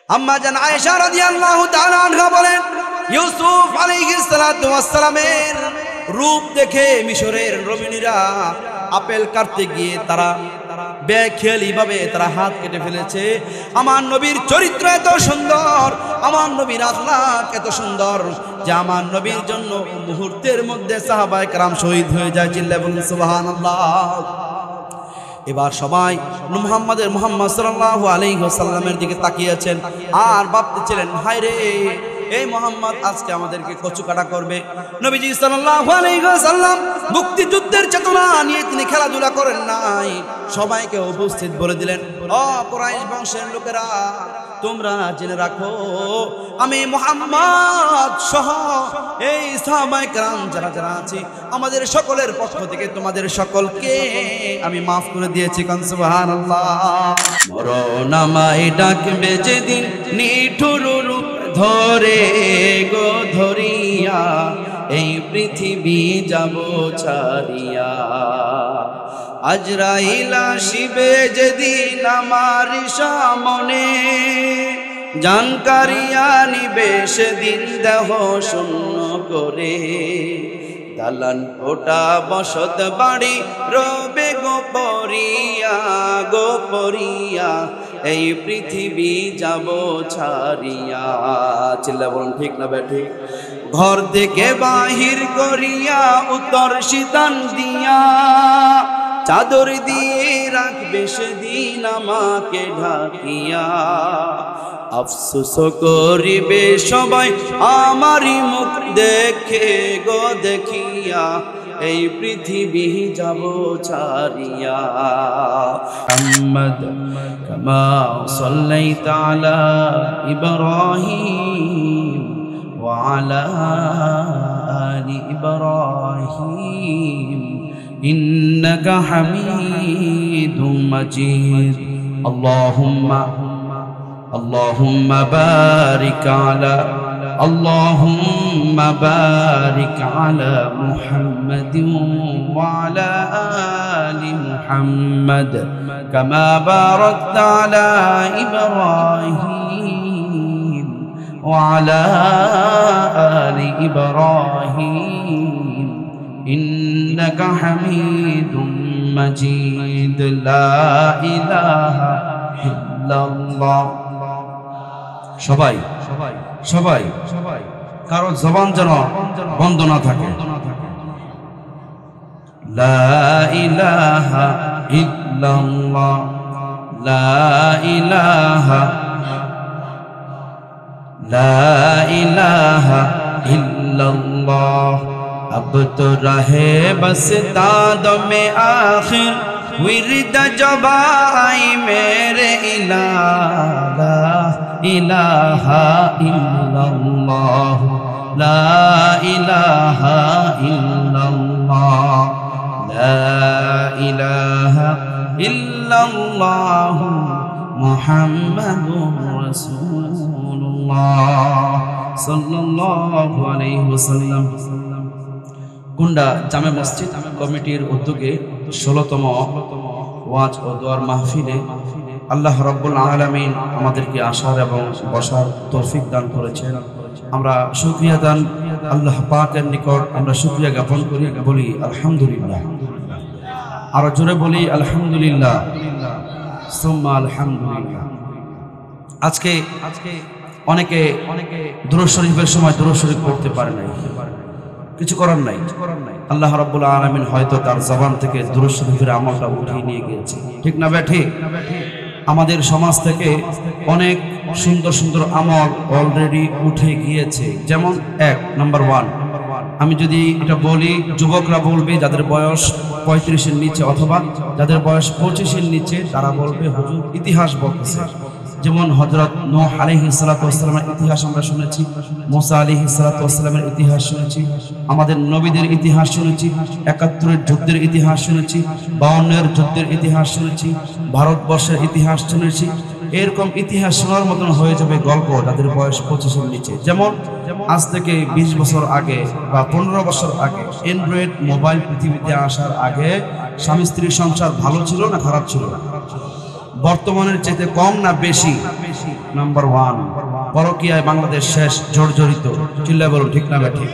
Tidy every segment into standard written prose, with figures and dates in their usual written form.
আম্মা জান আয়েশা রাদিয়াল্লাহু তাআলা আনহা বলেন, ইউসুফ আলাইহিস সালাতু ওয়াস সালামের রূপ দেখে মিশরের রমণীরা আপেল কাটতে গিয়ে তারা বেখেয়ালি ভাবে তারা হাত কেটে ফেলেছে। আমার নবীর চরিত্র এত সুন্দর, আমার নবীর আখলাক এত সুন্দর যে আমার নবীর জন্য মুহূর্তের মধ্যে সাহাবায়ে কেরাম শহীদ হয়ে যায়। চিল্লায়ে বলুন সুবহানাল্লাহ। এবার সবাই মুহাম্মদ সাল্লাল্লাহু আলাইহি ওয়াসাল্লামের দিকে তাকিয়েছেন আর ভাবতেছিলেন, হায় রে এই মুহাম্মদ আজকে আমাদেরকে কচু কাটা করবে। নবীজি সাল্লাল্লাহু আলাইহি ওয়াসাল্লাম মুক্তিযুদ্ধের চেতনা নিয়ে তিনি খেলাধুলা করেন নাই, সবাইকে উপস্থিত বলে দিলেন, ও কুরাইশ বংশের লোকেরা, তোমরা জেনে রাখো আমি মুহাম্মদ সহ এই সাহাবায়ে কেরাম যারা যারা আছে আমাদের সকলের পক্ষ থেকে তোমাদের সকলকে আমি মাফ করে দিয়েছি। কান সুবহানাল্লাহ। মরণ আমায় ডাকবে যেদিন নিঠুর রূপ ধরে গো ধরিয়া, এই পৃথিবী যাব ছাড়িয়া, আজরাইল আসিবে যেদিন আমার সামনে, জানকারিয়া নিবে সেদিন দেহ শূন্য করে, দালান কোটা বসত বাড়ি রবে গোপরিয়া গোপরিয়া, এই পৃথিবী যাব ছাড়িয়া। চিল্লা বলুন ঠিক না বেঠিক? ঘর থেকে বাহির করিয়া উত্তর শীতান দিয়া, চাদর দিয়ে রাখবে সেদিন আমাকে ঢাকিয়া, আফসোস করিবে সবাই আমারই মুখ দেখে গো দেখিয়া, এই পৃথিবী যাব ছাড়িয়া। মুহাম্মদ কামা সাল্লাইতা আলা ইব্রাহিম ওয়া আলা আলি ইব্রাহিম ইন্নাকা হামিদুম মাজিদ। اللهم بارك على محمد وعلى آل محمد كما باركت على إبراهيم وعلى آل إبراهيم إنك حميد مجيد لا إله إلا الله। সবাই সবাই সবাই সবাই কারো জবান যেন বন্ধ না থাকে। লা ইলাহা ইল্লাল্লাহ লা ইলাহা ইল্লাল্লাহ। अब तो रहे बस दादों में आखिर विरद जबाई मेरे इलाहा इल्लल्लाह ला इलाहा इल्लल्लाह ला इलाहा इल्लल्लाह मुहम्मदुर रसूलुल्लाह सल्लल्लाहु अलैहि वसल्लम। কুন্ডা জামে মসজিদ কমিটির উদ্যোগে 16তম ওয়াজ ও দোয়ার মাহফিলে আল্লাহ রাব্বুল আলামিন আমাদেরকে আসার এবং বসার তৌফিক দান করেছেন। আমরা শুকরিয়া দান আল্লাহ পাকের নিকট আমরা শুকরিয়া জ্ঞাপন করি, বলি আলহামদুলিল্লাহ। আর জোরে বলি আলহামদুলিল্লাহ সুম্মা আলহামদুলিল্লাহ। আজকে অনেকে দুরূদ শরীফের সময় দুরূদ শরীফ পড়তে পারে নাই, কিছু করার নাই। আল্লাহ রাব্বুল আলামিন হয়তো তার জবান থেকে দুরূদ শরীফের আমলটা উঠিয়ে নিয়ে গিয়েছে, ঠিক না বেঠি? আমাদের সমাজ থেকে অনেক সুন্দর সুন্দর আমল অলরেডি উঠে গিয়েছে। যেমন নাম্বার 1, আমি যদি এটা বলি, যুবকরা বলবে যাদের বয়স 35-এর নিচে অথবা যাদের বয়স 25-এর নিচে, তারা বলবে হুজুর ইতিহাস বলতেছে। যেমন হযরত নূহ আলাইহিস সালাতু ওয়াস সালামের ইতিহাস আমরা শুনেছি, মুসা আলাইহিস সালাতু ওয়াস সালামের ইতিহাস শুনেছি, আমাদের নবীদের ইতিহাস শুনেছি, 71-এর যুদ্ধের ইতিহাস শুনেছি, 52-এর যুদ্ধের ইতিহাস শুনেছি, ভারতবর্ষের ইতিহাস শুনেছি। এরকম ইতিহাস শোনার মতন হয়ে যাবে গল্প যাদের বয়স 25-এর নিচে। যেমন আজ থেকে 20 বছর আগে বা 15 বছর আগে অ্যান্ড্রয়েড মোবাইল পৃথিবীতে আসার আগে স্বামী স্ত্রীর সংসার ভালো ছিল না খারাপ ছিল? বর্তমানের চাইতে কম না বেশি? নাম্বার 1, পরকীয়ায় বাংলাদেশ শেষ, জর্জরিত। চিল্লায় বলুন ঠিক না ঠিক?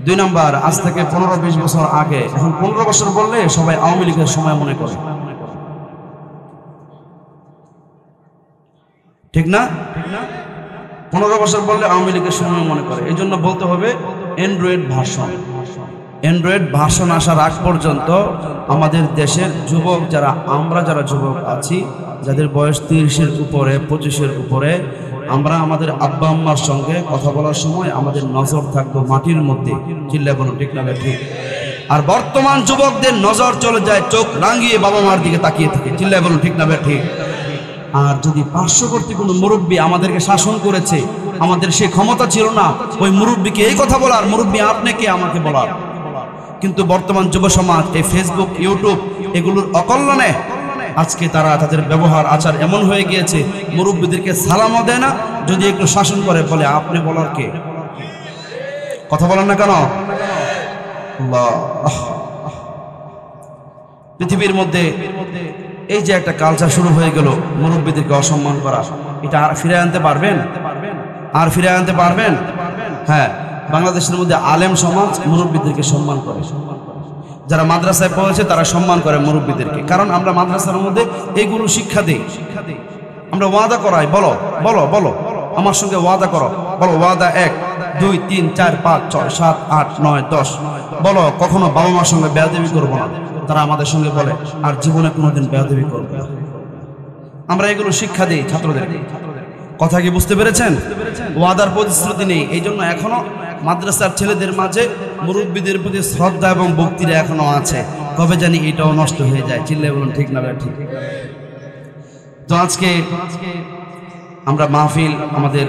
2 নাম্বার, আজ থেকে 15-20 বছর আগে, এখন 15 বছর বললে সবাই আওয়ামী লীগের সময় মনে করে, ঠিক না? 15 বছর বললে আওয়ামী লীগের সময় মনে করে। এই জন্য বলতে হবে অ্যান্ড্রয়েড ভার্সন। অ্যান্ড্রয়েড ভার্সন আসার আগ পর্যন্ত আমাদের দেশের যুবক যারা, আমরা যারা যুবক আছি, যাদের বয়স 30-এর উপরে, 25-এর উপরে, আমরা আমাদের আব্বা আম্মার সঙ্গে কথা বলার সময় আমাদের নজর থাকতো মাটির মধ্যে। চিল্লা বলুন ঠিক না ঠিক? আর বর্তমান যুবকদের নজর চলে যায় চোখ রাঙিয়ে বাবা মার দিকে তাকিয়ে থাকে। চিল্লা বলুন ঠিক না ঠিক? আর যদি পার্শ্ববর্তী কোনো মুরব্বী আমাদেরকে শাসন করেছে, আমাদের সে ক্ষমতা ছিল না ওই মুরব্বীকে এই কথা বলার, মুরব্বী আপনি কে আমাকে বলার। কিন্তু বর্তমান যুব সমাজ এই ফেসবুক, ইউটিউব এগুলোর অকল্যাণে আজকে তারা তাদের ব্যবহার আচার এমন হয়ে গিয়েছে, মুরব্বীদেরকে সালামও দেয় না, যদি একটু শাসন করে বলে আপনি বলার কে? কথা বলেন না কেন? পৃথিবীর মধ্যে এই যে একটা কালচার শুরু হয়ে গেল মুরব্বীদেরকে অসম্মান করা, এটা আর ফিরে আনতে পারবেন? আর ফিরে আনতে পারবেন? হ্যাঁ, বাংলাদেশের মধ্যে আলেম সমাজ মুরব্বীদেরকে সম্মান করে। যারা মাদ্রাসায় পড়েছে তারা সম্মান করে মুরব্বীদেরকে, কারণ আমরা মাদ্রাসার মধ্যে এইগুলো শিক্ষা দেই। আমরা ওয়াদা করাই, বলো বলো বলো আমার সঙ্গে ওয়াদা করো, বলো ওয়াদা 1 2 3 4 5 6 7 8 9 10, বলো কখনো বাবা মার সঙ্গে বেয়াদবি করবো না। তারা আমাদের সঙ্গে বলে আর জীবনে কোনোদিন বেয়াদবি করবে না। আমরা এগুলো শিক্ষা দিই ছাত্রদেরকে। কথা কি বুঝতে পেরেছেন? ওয়াদার প্রতিশ্রুতি নেই। এই জন্য এখনো মাদ্রাসার ছেলেদের মাঝে মুরব্বীদের প্রতি শ্রদ্ধা এবং ভক্তিরা এখনো আছে। কবে জানি এটাও নষ্ট হয়ে যায়। চিল্লায় বলুন ঠিক না ঠিক? তো আজকে আমরা মাহফিল আমাদের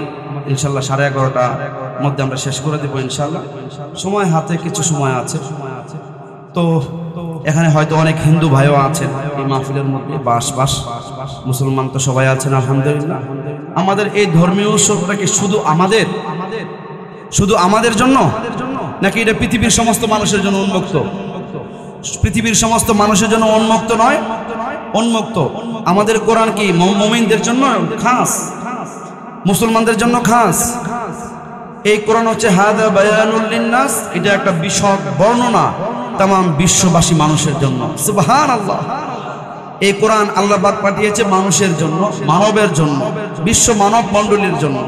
ইনশাল্লাহ 11:30টার মধ্যে আমরা শেষ করে দেবো ইনশাল্লাহ। সময় হাতে কিছু সময় আছে। তো এখানে হয়তো অনেক হিন্দু ভাইও আছেন এই মাহফিলের মধ্যে, বাস মুসলমান তো সবাই আছেন আলহামদুলিল্লাহ। আমাদের এই ধর্মীয় উৎসবটা কি শুধু আমাদের জন্য, নাকি এটা পৃথিবীর সমস্ত মানুষের জন্য উন্মুক্ত? পৃথিবীর সমস্ত মানুষের জন্য উন্মুক্ত নয়, উন্মুক্ত। আমাদের কোরআন কি মুমিনদের জন্য খাস, মুসলমানদের জন্য খাস? এই কোরআন হচ্ছে হাদা বায়ানুল লিন্নাস, এটা একটা বিশদ বর্ণনা তামাম বিশ্ববাসী মানুষের জন্য। সুবহানাল্লাহ। এই কোরআন আল্লাহ পাক পাঠিয়েছে মানুষের জন্য, মানবের জন্য, বিশ্ব মানব মণ্ডলীর জন্য।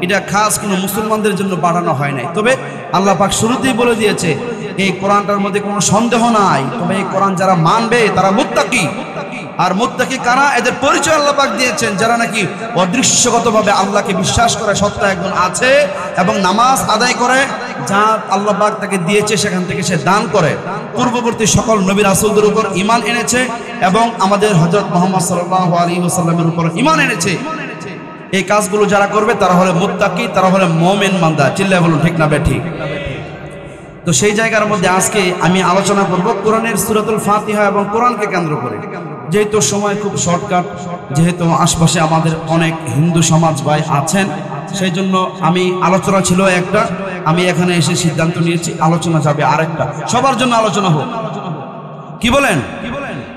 এটা খাস কোনো মুসলমানদের জন্য পাঠানো হয় নাই। তবে আল্লাহ পাক শুরুতেই বলে দিয়েছে এই কোরআনটার মধ্যে কোনো সন্দেহ নাই, তবে এই কোরআন যারা মানবে তারা মুত্তাকি। আর মুত্তাকি কারা? এদের পরিচয় আল্লাহ পাক দিয়েছেন, যারা নাকি অদৃশ্যগতভাবে আল্লাহকে বিশ্বাস করে সত্তা একজন আছে এবং নামাজ আদায় করে, যা আল্লাহ পাক তাকে দিয়েছে সেখান থেকে সে দান করে, পূর্ববর্তী সকল নবী রাসূলদের উপর ঈমান এনেছে এবং আমাদের হযরত মুহাম্মদ সাল্লাল্লাহু আলাইহি ওয়াসাল্লামের উপর ঈমান এনেছে। এই কাজগুলো যারা করবে তারা হলো মুত্তাকি, তারা হলো মুমিন বান্দা। চিল্লায় বলুন ঠিক না ঠিক? তো সেই জায়গার মধ্যে আজকে আমি আলোচনা করব কোরআনের সূরাতুল ফাতিহা এবং কোরআনকে কেন্দ্র করে। যেহেতু সময় খুব শর্টকাট, যেহেতু আশপাশে আমাদের অনেক হিন্দু সমাজ ভাই আছেন, সেই জন্য আমি আলোচনা ছিল একটা, আমি এখানে এসে সিদ্ধান্ত নিয়েছি আলোচনা যাবে আরেকটা। সবার জন্য আলোচনা হোক, কি বলেন?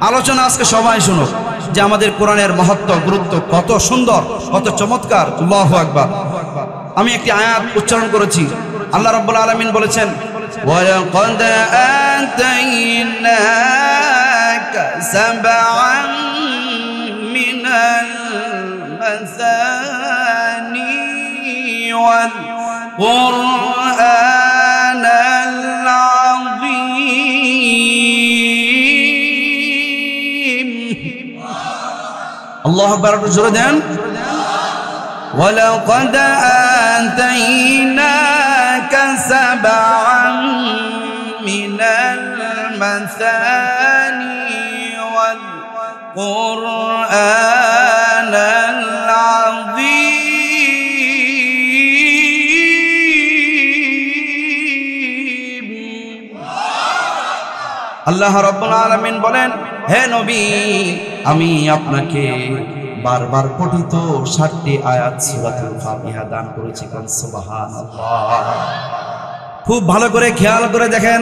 আলোচনা আজকে সবাই শুনুক যে আমাদের কোরআনের মহত্ব, গুরুত্ব কত সুন্দর, কত চমৎকার। আল্লাহু আকবার। আমি একটি আয়াত উচ্চারণ করেছি। আল্লাহ রাব্বুল আলামিন বলেছেন, وَلَقَدْ آتَيْنَاكَ سَبْعًا مِنَ الْمَثَانِي وَالْقُرْآنَ الْعَظِيمَ। আল্লাহু আকবার। জোরে দেন। وَلَقَدْ آتَيْنَاكَ سَبْعًا مِنَ الْمَثَانِي وَالْقُرْآنَ الْعَظِيمِ। আল্লাহ রাব্বুল আলামিন বলেন, হে নবী, আমি আপনাকে বারবার পঠিত 7টি আয়াত সূরাতুল ফাতিহা দান করেছি। সুবহানাল্লাহ। খুব ভালো করে খেয়াল করে দেখেন,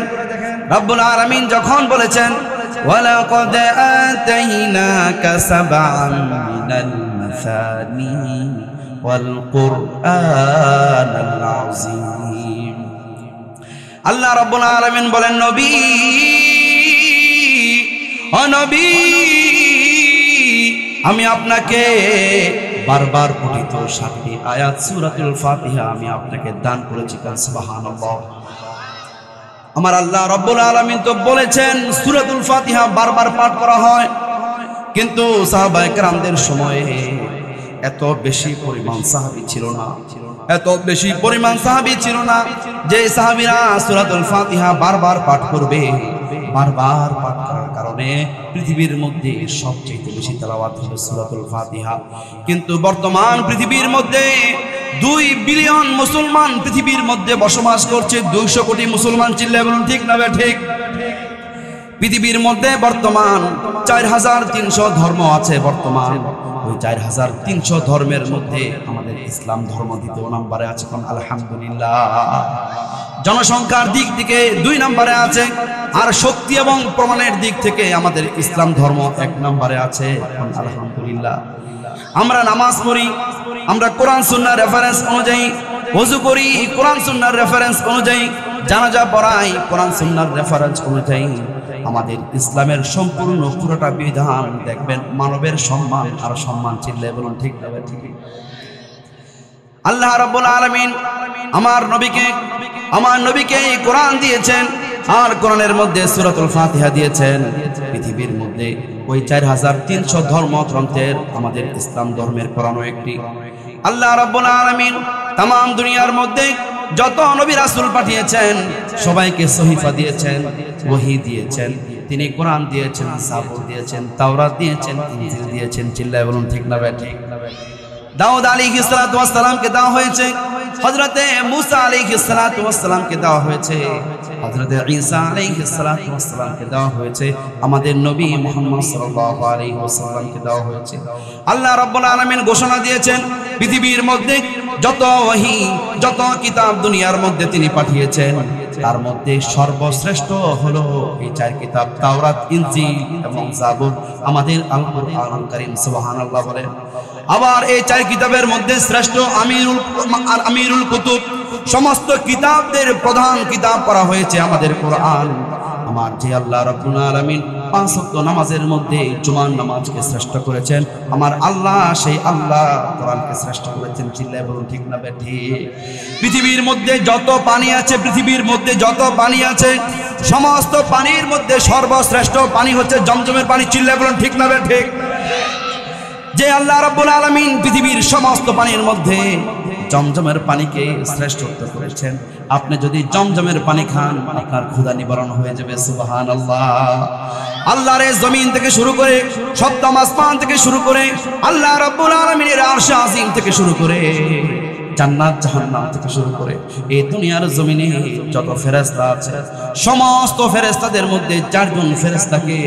রব্বুল আলামিন যখন বলেছেন ওয়ালাকাদ আতাইনাকা সাবআন মিনাল الثاني والقرآن العظيم আল্লাহ রাব্বুল আলামিন বলেন নবী ও নবী আমি আপনাকে বারবার পঠিত 7টি আয়াত সূরাতুল ফাতিহা আমি আপনাকে দান করেছি সুবহানাল্লাহ আমার আল্লাহ রাব্বুল আলামিন তো বলেছেন সূরাতুল ফাতিহা বারবার পাঠ করা হয় কিন্তু সাহাবায়ে কেরামদের সময়ে এত বেশি পরিমাণ সাহাবী ছিল না যে সাহাবীরা সূরাতুল ফাতিহা বারবার পাঠ করবে বারবার পাঠ করার কারণে পৃথিবীর মধ্যে সবচেয়ে বেশি তেলাওয়াত হলো সূরাতুল ফাতিহা কিন্তু বর্তমান পৃথিবীর মধ্যে 2 বিলিয়ন মুসলমান পৃথিবীর মধ্যে বসবাস করছে 200 কোটি মুসলমান চিল্লায়ে বলুন ঠিক না ঠিক পৃথিবীর মধ্যে বর্তমান 4300 ধর্ম আছে বর্তমান ওই 4300 ধর্মের মধ্যে আমাদের ইসলাম ধর্ম দ্বিতীয় নম্বরে আছে কোন আলহামদুলিল্লাহ জনসংখ্যার দিক থেকে 2 নম্বরে আছে আর শক্তি এবং প্রমাণের দিক থেকে আমাদের ইসলাম ধর্ম 1 নম্বরে আছে কোন আলহামদুলিল্লাহ আমরা নামাজ পড়ি আমরা কোরআন সুন্নাহর রেফারেন্স অনুযায়ী ওযু করি কোরআন সুন্নাহর রেফারেন্স অনুযায়ী জানাজা পড়াই কোরআন সুন্নাহর রেফারেন্স অনুযায়ী আমাদের ইসলামের সম্পূর্ণ পুরোটা বিধান দেখবেন মানবের সম্মান আর সম্মান চিল্লায়ে বলুন ঠিক না ঠিক আল্লাহ রাব্বুল আলামিন আমার নবীকে কোরআন দিয়েছেন আর কোরআনের মধ্যে সূরাতুল ফাতিহা দিয়েছেন পৃথিবীর মধ্যে ওই 4300 ধর্মগ্রন্থের আমাদের ইসলাম ধর্মের কোরআনও একটি আল্লাহ রাব্বুল আলামিন तमाम দুনিয়ার মধ্যে যত নবী রাসূল পাঠিয়েছেন সবাইকে সহিফা দিয়েছেন ওহী দিয়েছেন তিনি কোরআন দিয়েছেন সাবুর দিয়েছেন তাওরাত দিয়েছেন ইনজিল দিয়েছেন চিল্লায়ে বলুন ঠিক না ঠিক দাউদ আলাইহিস সালাতু ওয়াস সালামকে দেওয়া হয়েছে হযরতে মুসা আলাইহিস সালাতু ওয়াস সালামকে দেওয়া হয়েছে হযরতে ঈসা আলাইহিস সালাতু ওয়াস সালামকে দেওয়া হয়েছে আমাদের নবী মুহাম্মদ সাল্লাল্লাহু আলাইহি ওয়াসাল্লামকে দেওয়া হয়েছে আল্লাহ রাব্বুল আলামিন ঘোষণা দিয়েছেন পৃথিবীর মধ্যে যত ওহী যত কিতাব দুনিয়ার মধ্যে তিনি পাঠিয়েছেন তার মধ্যে সর্বশ্রেষ্ঠ হলো এই 4 কিতাব তাওরাত ইনজিল এবং জাবুর আমাদের আল কুরআনুল কারীম সুবহানাল্লাহ বলেন আবার এই 4 কিতাবের মধ্যে শ্রেষ্ঠ আমিরুল কুতুব সমস্ত কিতাবদের প্রধান কিতাব করা হয়েছে আমাদের কোরআন আমার যে আল্লাহ রাব্বুল আলামিন 5 ওয়াক্ত নামাজের মধ্যে জুমার নামাজকে শ্রেষ্ঠ করেছেন আমার আল্লাহ সেই আল্লাহ কোরআনকে শ্রেষ্ঠ করেছেন চিল্লায়ে বলুন ঠিক না ঠিক পৃথিবীর মধ্যে যত পানি আছে সমস্ত পানির মধ্যে সর্বশ্রেষ্ঠ পানি হচ্ছে জমজমের পানি চিল্লায়ে বলুন ঠিক না ঠিক যে আল্লাহ রাব্বুল আলামিন পৃথিবীর সমস্ত পানির মধ্যে জমজমের পানিকে শ্রেষ্ঠত্ব করেছেন আপনি যদি জমজমের পানি খান আপনার ক্ষুধা নিবারণ হয়ে যাবে সুবহানাল্লাহ আল্লাহর এই জমিন থেকে শুরু করে সপ্তম আসমান থেকে শুরু করে আল্লাহ রাব্বুল আলামিনের আরশ আজিম থেকে শুরু করে জান্নাত জাহান্নাম থেকে শুরু করে এই দুনিয়ার জমিনে যত ফেরেশতা আছে সমস্ত ফেরেশতাদের মধ্যে 4 জন ফেরেশতাকে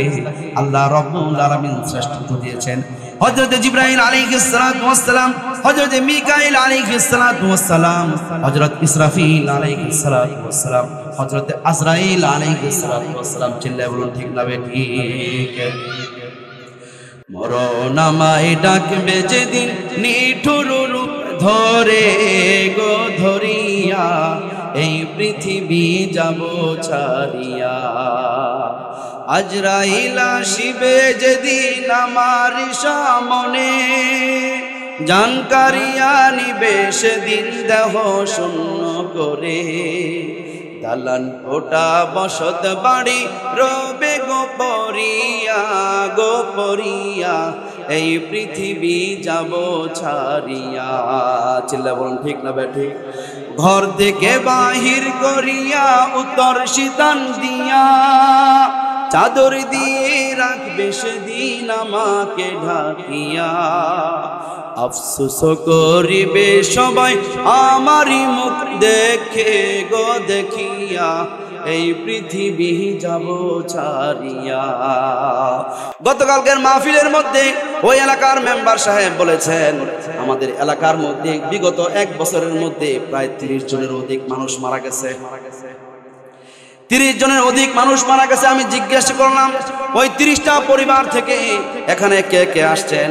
আল্লাহ রাব্বুল আলামিন শ্রেষ্ঠত্ব দিয়েছেন হযরত জিবরাইল আলাইহিস সালাতু ওয়াস সালাম হযরত মিকাইল আলাইহিস সালাতু ওয়াস সালাম হযরত ইসরাফিল আলাইহিস সালাতু ওয়াস সালাম হযরত আজরাইল আলাইহিস সালাতু ওয়াস সালাম চিল্লায়ে বলুন ঠিক না ঠিক মরণ আমায় ডাকবে যেদিন নিঠুর রূপ ধরে গো ধরিয়া এই পৃথিবী যাব ছাড়িয়া আজরাইল আসিবে যেদিন আমার সামনে জানকারিয়া নিবে সেদিন দেহ শূন্য করে দালান কোঠা বসত বাড়ি রবে গোপরিয়া এই পৃথিবী যাব ছাড়িয়া চিল্লায়ে বলুন ঠিক না ঠিক ঘর থেকে বাহির করিয়া উত্তর শীতান দিয়া চাদর দিয়ে রাখবে সেদিন আমাকে ঢাকিয়া আফসোস করিবে সবাই আমারই মুখ দেখে গো দেখিয়া এই পৃথিবী যাব ছাড়িয়া গতকালকের মাহফিলের মধ্যে ওই এলাকার মেম্বার সাহেব বলেছেন আমাদের এলাকার মধ্যে বিগত 1 বছরের মধ্যে প্রায় 30 জনের অধিক মানুষ মারা গেছে 30 জনের অধিক মানুষ মারা গেছে আমি জিজ্ঞাসা করলাম ওই 30টা পরিবার থেকে এখানে কে কে আসছেন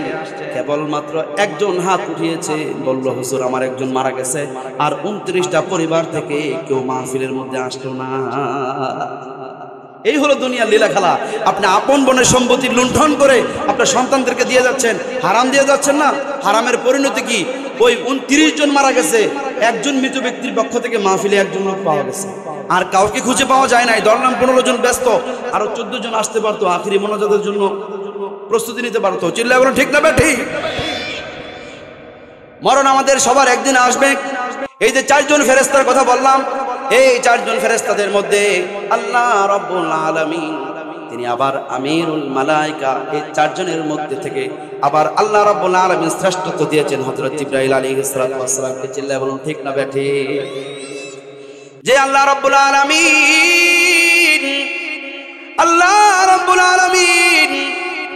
কেবলমাত্র একজন হাত উঠিয়েছে, বলল হুজুর আমার একজন মারা গেছে, আর 29টা পরিবার থেকে কেউ মাহফিলের মধ্যে আসলো না। এই হলো দুনিয়ার লীলা খেলা। আপনি আপন বোনের সম্পত্তি লুণ্ঠন করে আপনার সন্তানদেরকে দিয়ে যাচ্ছেন, হারাম দিয়ে যাচ্ছেন না? হারামের পরিণতি কি? ওই 29 জন মারা গেছে, একজন মৃত ব্যক্তির পক্ষ থেকে মাহফিলে একজন লোক পাওয়া গেছে, আর কাউকে খুঁজে পাওয়া যায় নাই। ধরলাম 15 জন ব্যস্ত, আরো 14 জন আসতে পারতো, আখিরি মোনাজাতের জন্য প্রস্তুতি নিতে পারতো। চিল্লায় বলুন ঠিক না বেঠি? মরণ আমাদের সবার একদিন আসবে। এই যে 4 জন ফেরেশতার কথা বললাম, এই 4 জন ফেরেশতাদের মধ্যে আল্লাহ রাব্বুল আলামিন তিনি আবার আমিরুল মালায়েকা। এই 4 জনের মধ্যে থেকে আবার আল্লাহ রাব্বুল আলামিন শ্রেষ্ঠত্ব দিয়েছেন হযরত জিবরাইল আলাইহিস সালাতু ওয়াস সালামকে। চিল্লায় বলুন ঠিক না বেঠি? যে আল্লাহ রাব্বুল আলামিন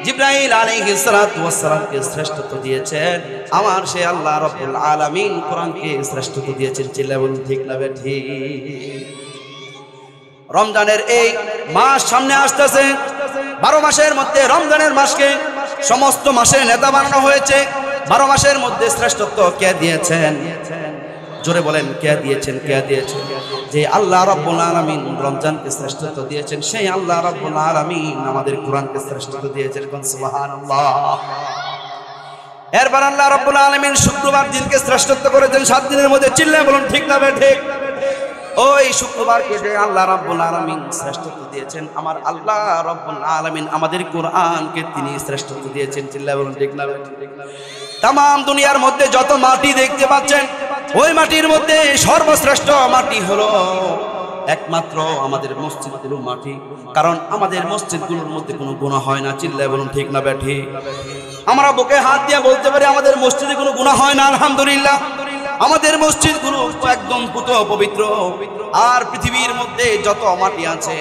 জিবরাইল আলাইহিস সালাতু ওয়াস সালামকে শ্রেষ্ঠত্ব দিয়েছেন, আমার সেই আল্লাহ রাব্বুল আলামিন কোরআনকে শ্রেষ্ঠত্ব দিয়েছেন। চিল্লায় বলুন ঠিক না বেঠি? রমজানের এই মাস সামনে আসতেছে, 12 মাসের মধ্যে রমজানের মাসকে সমস্ত মাসের নেতা বানানো হয়েছে। 12 মাসের মধ্যে শ্রেষ্ঠত্ব কে দিয়েছেন? জোরে বলেন কে দিয়েছেন? কে দিয়েছেন? যে আল্লাহ রাব্বুল আলামিন রমজানকে শ্রেষ্ঠত্ব দিয়েছেন, সেই আল্লাহ রাব্বুল আলামিন আমাদের কোরআনকে শ্রেষ্ঠত্ব দিয়েছেন। সুবহানাল্লাহ। এরপর আল্লাহ রাব্বুল আলামিন শুক্রবার দিনকে শ্রেষ্ঠত্ব করেছেন 7 দিনের মধ্যে। চিল্লায় বলুন ঠিক না বেঠি? ওই শুক্রবারকে যে আল্লাহ রাব্বুল আলামিন শ্রেষ্ঠত্ব দিয়েছেন, আমার আল্লাহ রাব্বুল আলামিন আমাদের কোরআনকে তিনি শ্রেষ্ঠত্ব দিয়েছেন। চিল্লায় বলুন ঠিক না বেঠি? তামাম দুনিয়ার মধ্যে যত মাটি দেখতে পাচ্ছেন, ওই মাটির মধ্যে সর্বশ্রেষ্ঠ মাটি হলো একমাত্র আমাদের মসজিদগুলোর মাটি। কারণ আমাদের মসজিদগুলোর মধ্যে কোনো গুনাহ হয় না। চিল্লায় বলুন ঠিক না বেঠি? আমরা বুকে হাত দিয়ে বলতে পারি আমাদের মসজিদে কোনো গুনাহ হয় না, আলহামদুলিল্লাহ। আমাদের মসজিদগুলো একদম পুত পবিত্র। আর পৃথিবীর মধ্যে যত মাটি আছে,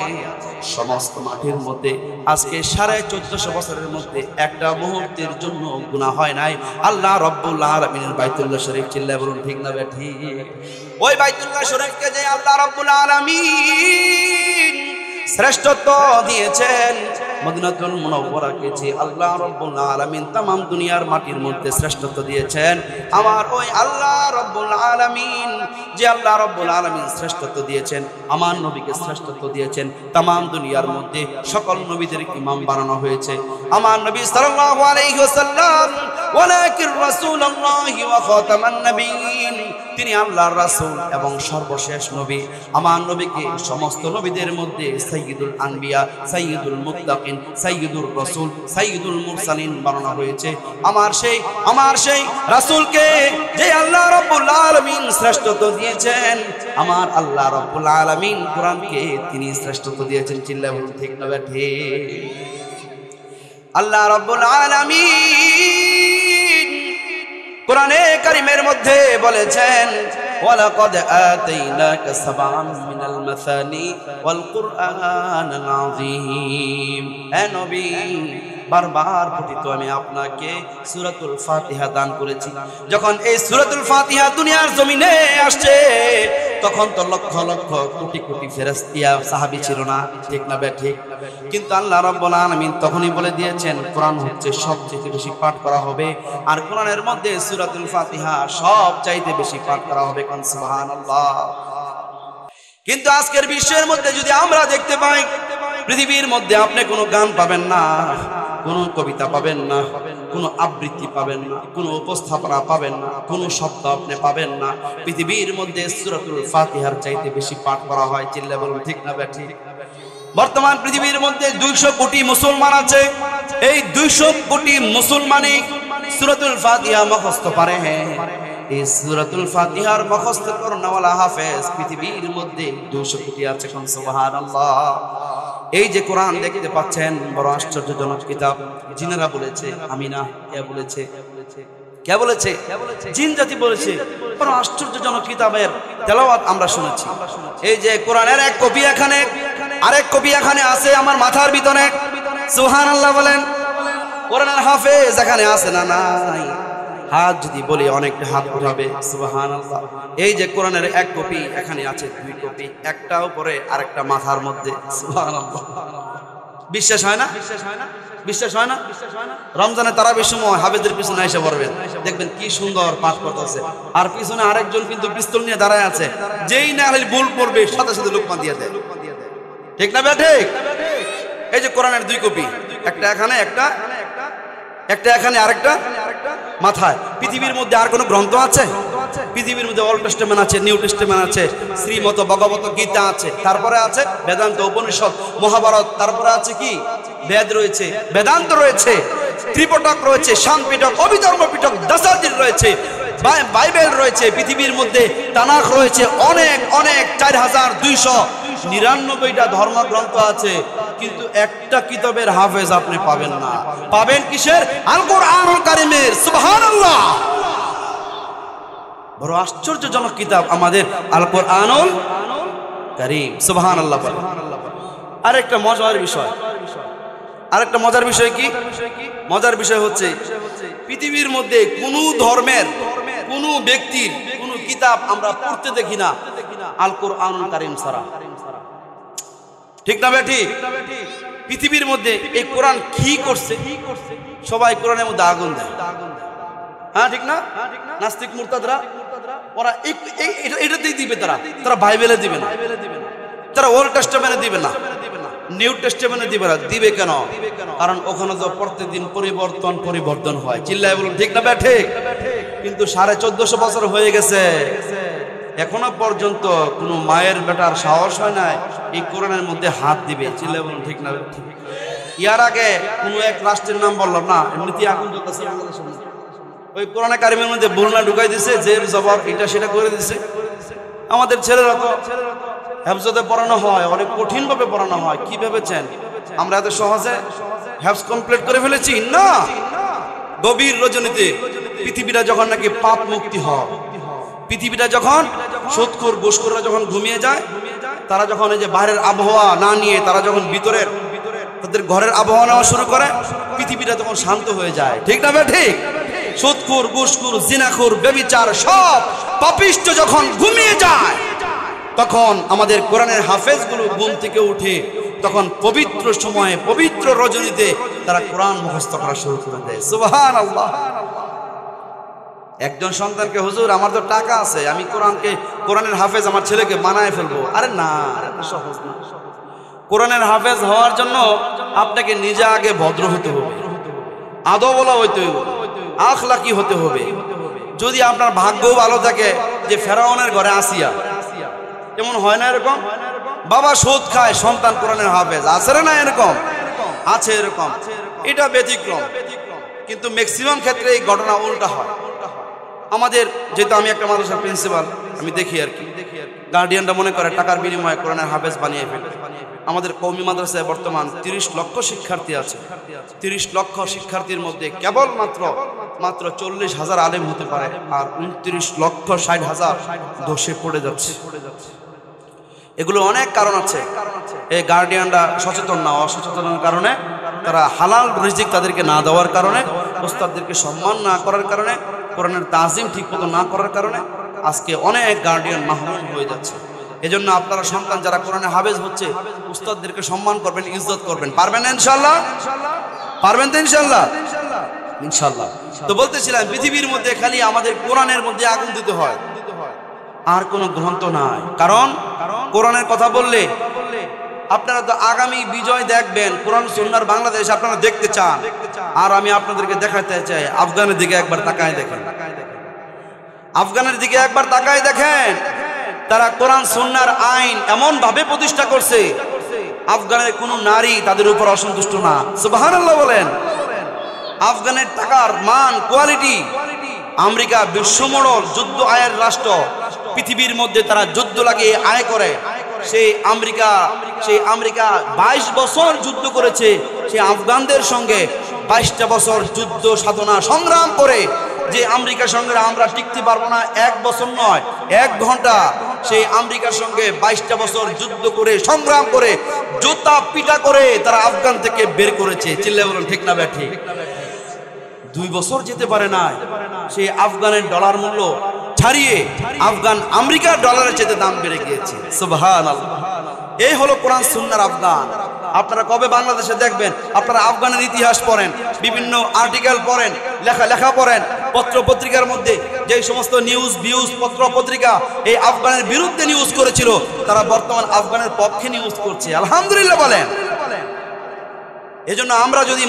সমস্ত মাটির মধ্যে আজকে 1450 বছরের মধ্যে একটা মুহূর্তের জন্য গুনাহ হয় নাই আল্লাহ রাব্বুল আলামিনের বাইতুল্লাহ শরীফ। চিল্লায় বলুন ঠিক না বেঠি? ওই বাইতুল্লাহ শরীফকে যে আল্লাহ রাব্বুল আলামিন শ্রেষ্ঠত্ব দিয়েছেন, মদিনাতুল মুনাওয়ারাকে যে আল্লাহ রাব্বুল আলামিন তামাম দুনিয়ার মাটির মধ্যে শ্রেষ্ঠত্ব দিয়েছেন, আমার ওই আল্লাহ রাব্বুল আলামিন যে আল্লাহ রাব্বুল আলামিন শ্রেষ্ঠত্ব দিয়েছেন, আমার নবীকে শ্রেষ্ঠত্ব দিয়েছেন। তামাম দুনিয়ার মধ্যে সকল নবীদের ইমাম বানানো হয়েছে আমার নবী সাল্লাল্লাহু আলাইহি ওয়াসাল্লাম, ওয়ালাকিন রাসূলুল্লাহি ওয়া খাতামান নবিয়্যিন। তিনি আল্লাহর রাসূল এবং সর্বশেষ নবী। আমার নবীকে সমস্ত নবীদের মধ্যে সাইয়্যিদুল আনবিয়া, সাইয়্যিদুল মুত্তাকিন, সাইয়্যিদুর রাসূল, সাইয়্যিদুল মুরসালিন বানানো হয়েছে। আমার সেই রাসূলকে যে আল্লাহ রাব্বুল আলামিন শ্রেষ্ঠত্ব দিয়েছেন, আমার আল্লাহ রাব্বুল আলামিন কোরআনকে তিনি শ্রেষ্ঠত্ব দিয়েছেন। চিল্লায় বলুন ঠিক না বেঠি? আল্লাহ রাব্বুল আলামিন কোরআনে কারীমের মধ্যে বলেছেন, ওয়ালাকাদ আতাইনাকা সাবআন মিনাল মাসানি ওয়াল কুরআনাল আযীম। হে নবী, বারবার পঠিত আমি আপনাকে সূরাতুল ফাতিহা দান করেছি। যখন এই সূরাতুল ফাতিহা দুনিয়ার জমিনে আসছে, তখন তো লক্ষ লক্ষ কোটি কোটি ফেরেশতা সাহাবী ছিল না, ঠিক না বেঠিক? কিন্তু আল্লাহ রাব্বুল আলামিন তখনই বলে দিয়েছেন কোরআন হচ্ছে সবচেয়ে বেশি পাঠ করা হবে, আর কোরআনের মধ্যে সূরাতুল ফাতিহা সবচাইতে বেশি পাঠ করা হবে। কোন সুবহানাল্লাহ। কিন্তু আজকের বিশ্বের মধ্যে যদি আমরা দেখতে পাই, পৃথিবীর মধ্যে আপনি কোনো গান পাবেন না, কোনো কবিতা পাবেন না, কোনো আবৃত্তি পাবেন না, কোনো উপস্থাপনা পাবেন না, কোনো শব্দ আপনি পাবেন না। পৃথিবীর মধ্যে সূরাতুল ফাতিহার চাইতে বেশি পাঠ করা হয়। চিল্লায় বলুন ঠিক না বেঠিক? বর্তমান পৃথিবীর মধ্যে 200 কোটি মুসলমান আছে। এই 200 কোটি মুসলমানই সূরাতুল ফাতিহা মুখস্থ পারে। এই সূরাতুল ফাতিহার মুখস্থ করনেওয়ালা হাফেজ পৃথিবীর মধ্যে 200 কোটি আছে। কোন সুবহানাল্লাহ। এই যে কোরআন দেখতে পাচ্ছেন, বড় আশ্চর্যজনক কিতাব। জিনেরা বলেছে, আমি না, কে বলেছে? কে বলেছে? জিন জাতি বলেছে। বড় আশ্চর্যজনক কিতাবের তেলাওয়াত আমরা শুনেছি। এই যে কোরআনের এক কপি এখানে, আরেক কপি এখানে আছে আমার মাথার ভিতরে। সুবহানাল্লাহ বলেন। কোরআনের হাফেজ এখানে আছে না? নাই। হাত যদি বলি অনেকটা হাত উঠাবে। সুবহানাল্লাহ। এই যে কোরআনের এক কপি এখানে আছে 2 কপি, একটা উপরে আরেকটা মাথার মধ্যে। সুবহানাল্লাহ। বিশ্বাস হয় না? বিশ্বাস হয় না? রমজানে তারাবির সময় হাফেজের পিছনে এসে পড়বেন, দেখবেন কি সুন্দর পাঠ করতেছে, আর পিছনে আরেকজন কিন্তু পিস্তল নিয়ে দাঁড়ায় আছে, যেই না ভুল পড়বে সাথে সাথে লোকমা দিয়ে দেয়। ঠিক না ঠিক? এই যে কোরআনের 2 কপি, একটা এখানে, একটা এখানে, আরেকটা মাথায়। পৃথিবীর মধ্যে আর কোনো গ্রন্থ আছে? পৃথিবীর মধ্যে ওল্ড টেস্টামেন্ট আছে, নিউ টেস্টামেন্ট আছে, শ্রীমত ভগবত গীতা আছে, তারপরে আছে বেদান্ত উপনিষদ, মহাভারত, তারপরে আছে কি বেদ রয়েছে, বেদান্ত রয়েছে, ত্রিপিটক রয়েছে, শান্তিপিটক, অভিধর্ম পিটক, দশাদির রয়েছে, বাইবেল রয়েছে, পৃথিবীর মধ্যে তানাখ রয়েছে, অনেক অনেক 4299টা ধর্মগ্রন্থ আছে, কিন্তু একটা কিতাবের হাফেজ আপনি পাবেন না। পাবেন কিসের? আল কোরআনুল কারীমের। সুবহানাল্লাহ, বড় আশ্চর্যজনক কিতাব আমাদের আল কোরআনুল কারীম। সুবহানাল্লাহ। আরেকটা মজার বিষয় কি? মজার বিষয় হচ্ছে পৃথিবীর মধ্যে কোনো ধর্মের কোনো ব্যক্তির কোনো কিতাব আমরা পড়তে দেখি না আল কোরআনুল কারীম ছাড়া। ঠিক না বেটি? পৃথিবীর মধ্যে এই কোরআন কি করছে? সবাই কোরআনের মধ্যে আগুন দেয়। হ্যাঁ ঠিক না? নাস্তিক মুরতাদরা ওরা এটাতেই দিবে, তারা বাইবেলে দিবে না, তারা ওল্ড টেস্টামেন্টে দিবে না, নিউ টেস্টামেন্টে দিবে না। দিবে কেন? কারণ ওখানে তো প্রত্যেকদিন পরিবর্তন হয়। চিল্লায় বলুন ঠিক না ঠিক? কিন্তু 1450 বছর হয়ে গেছে, এখনো পর্যন্ত কোনো মায়ের বেটার সাহস হয় নাই এই কোরআনের মধ্যে হাত দিবে। চিল্লায় বলুন ঠিক না ঠিক? ইয়ার আগে কোনো এক রাষ্ট্রের নাম বললাম না, এমনিতেই আগুন জ্বলতেছে বাংলাদেশের মধ্যে। ওই কোরআনে কারিমের মধ্যে বুলনা ঢুকাই দিছে, জের জবর এটা সেটা করে দিছে। আমাদের ছেলেরা তো হেফজতে পড়ানো হয়, অনেক কঠিন ভাবে পড়ানো হয়। কি ভেবেছেন আমরা এত সহজে হেফজ কমপ্লিট করে ফেলেছি? না, গভীর রজনীতে পৃথিবীটা যখন নাকি পাপ মুক্তি হয়, পৃথিবীটা যখন সুদখোর ঘুষখোররা যখন ঘুমিয়ে যায়, তারা যখন এই যে বাইরের আবহাওয়া না নিয়ে তারা যখন ভিতরের তাদের ঘরের আবহাওয়া নেওয়া শুরু করে, পৃথিবীটা তখন শান্ত হয়ে যায়। ঠিক না ঠিক? সুদখোর, ঘুষখোর, জিনাখোর, ব্যভিচার সব পাপিষ্ট যখন ঘুমিয়ে যায়, তখন আমাদের কোরআনের হাফেজগুলো ঘুম থেকে উঠে তখন পবিত্র সময়ে পবিত্র রজনীতে তারা কোরআন মুখস্থ করা শুরু করে দেয়। সুবহানাল্লাহ। একজন সন্তানকে, হুজুর আমার তো টাকা আছে, আমি কোরআনের হাফেজ আমার ছেলেকে বানায় ফেলবো। আরে না, এত সহজ না। কোরআনের হাফেজ হওয়ার জন্য আপনাকে নিজে আগে ভদ্র হতে হবে, আদবওয়ালা হইতে হবে, আখলাকি হতে হবে। যদি আপনার ভাগ্য ভালো থাকে যে ফেরাউনের ঘরে আসিয়া, যেমন হয় না এরকম, বাবা সুদ খায় সন্তান কোরআনের হাফেজ, আছে না এরকম? আছে এরকম, এটা ব্যতিক্রম। কিন্তু ম্যাক্সিমাম ক্ষেত্রে এই ঘটনা উল্টা হয়। আমাদের যেহেতু আমি একটা মাদ্রাসার প্রিন্সিপাল, আমি দেখি আর কি, গার্ডিয়ানরা মনে করে টাকার বিনিময়ে কোরআনের হাফেজ বানিয়ে ফেলে। আমাদের কওমি মাদ্রাসায় বর্তমান 30 লক্ষ শিক্ষার্থী আছে। 30 লক্ষ শিক্ষার্থীর মধ্যে কেবল মাত্র 40,000 আলেম হতে পারে, আর 29,60,000 দোষে পড়ে যাচ্ছে। এগুলো অনেক কারণ আছে। এই গার্ডিয়ানরা সচেতন না, অসচেতনের কারণে, তারা হালাল রিজিক তাদেরকে না দেওয়ার কারণে, ওস্তাদদেরকে সম্মান না করার কারণে, কোরআনের তাজিম ঠিক মতো না করার কারণে আজকে অনেক গার্ডিয়ান মাহরুম হয়ে যাচ্ছে। এজন্য আপনারা সন্তান যারা কোরআনে হাফেজ হচ্ছে, উস্তাদদেরকে সম্মান করবেন, ইজ্জত করবেন। পারবেন না ইনশাআল্লাহ? পারবেন তো ইনশাআল্লাহ? ইনশাআল্লাহ। তো বলতেছিলাম, পৃথিবীর মধ্যে খালি আমাদের কোরআনের মধ্যে আগুন দিতে হয়, আর কোনো গ্রন্থ নাই। কারণ কোরআনের কথা বললে আপনারা তো আগামী বিজয় দেখবেন, কোরআন সুন্নাহর বাংলাদেশ আপনারা দেখতে চান। আর আমি আপনাদেরকে দেখাতে চাই, আফগানের দিকে একবার তাকায় দেখেন, আফগানের দিকে একবার তাকায় দেখেন। তারা কোরআন সুন্নাহর আইন এমন ভাবে প্রতিষ্ঠা করছে, আফগানের কোনো নারী তাদের উপর অসন্তুষ্ট না। সুবহানাল্লাহ বলেন। আফগানের টাকার মান, কোয়ালিটি, আমেরিকা বিশ্বমণ্ডল যুদ্ধ আয়ের রাষ্ট্র, পৃথিবীর মধ্যে তারা যুদ্ধ লাগিয়ে আয় করে। সেই আমেরিকা 22 বছর যুদ্ধ করেছে সেই আফগানদের সঙ্গে। 22টা বছর যুদ্ধ সাধনা সংগ্রাম করে যে আমেরিকার সঙ্গে আমরা টিকতে পারবো না, 1 বছর নয় 1 ঘন্টা সেই আমেরিকার সঙ্গে 22টা বছর যুদ্ধ করে সংগ্রাম করে জুতা পিটা করে তারা আফগান থেকে বের করেছে। চিল্লায়ে বলুন ঠিক না ঠিক? 2 বছর যেতে পারে না, সেই আফগানের ডলার মূল্য ছাড়িয়ে আফগান আমেরিকার ডলারের চেয়ে দাম বেড়ে গিয়েছে। সুবহানাল্লাহ। এই হলো কোরআন সুন্নাহর আফগান। আপনারা কবে বাংলাদেশে দেখবেন? আপনারা আফগানের ইতিহাস পড়েন, বিভিন্ন আর্টিকেল পড়েন, লেখা পড়েন, পত্র পত্রিকার মধ্যে যে সমস্ত নিউজ পত্র পত্রিকা এই আফগানের বিরুদ্ধে নিউজ করেছিল, তারা বর্তমান আফগানের পক্ষে নিউজ করছে। আলহামদুলিল্লাহ বলেন। এজন্য আমরা যদি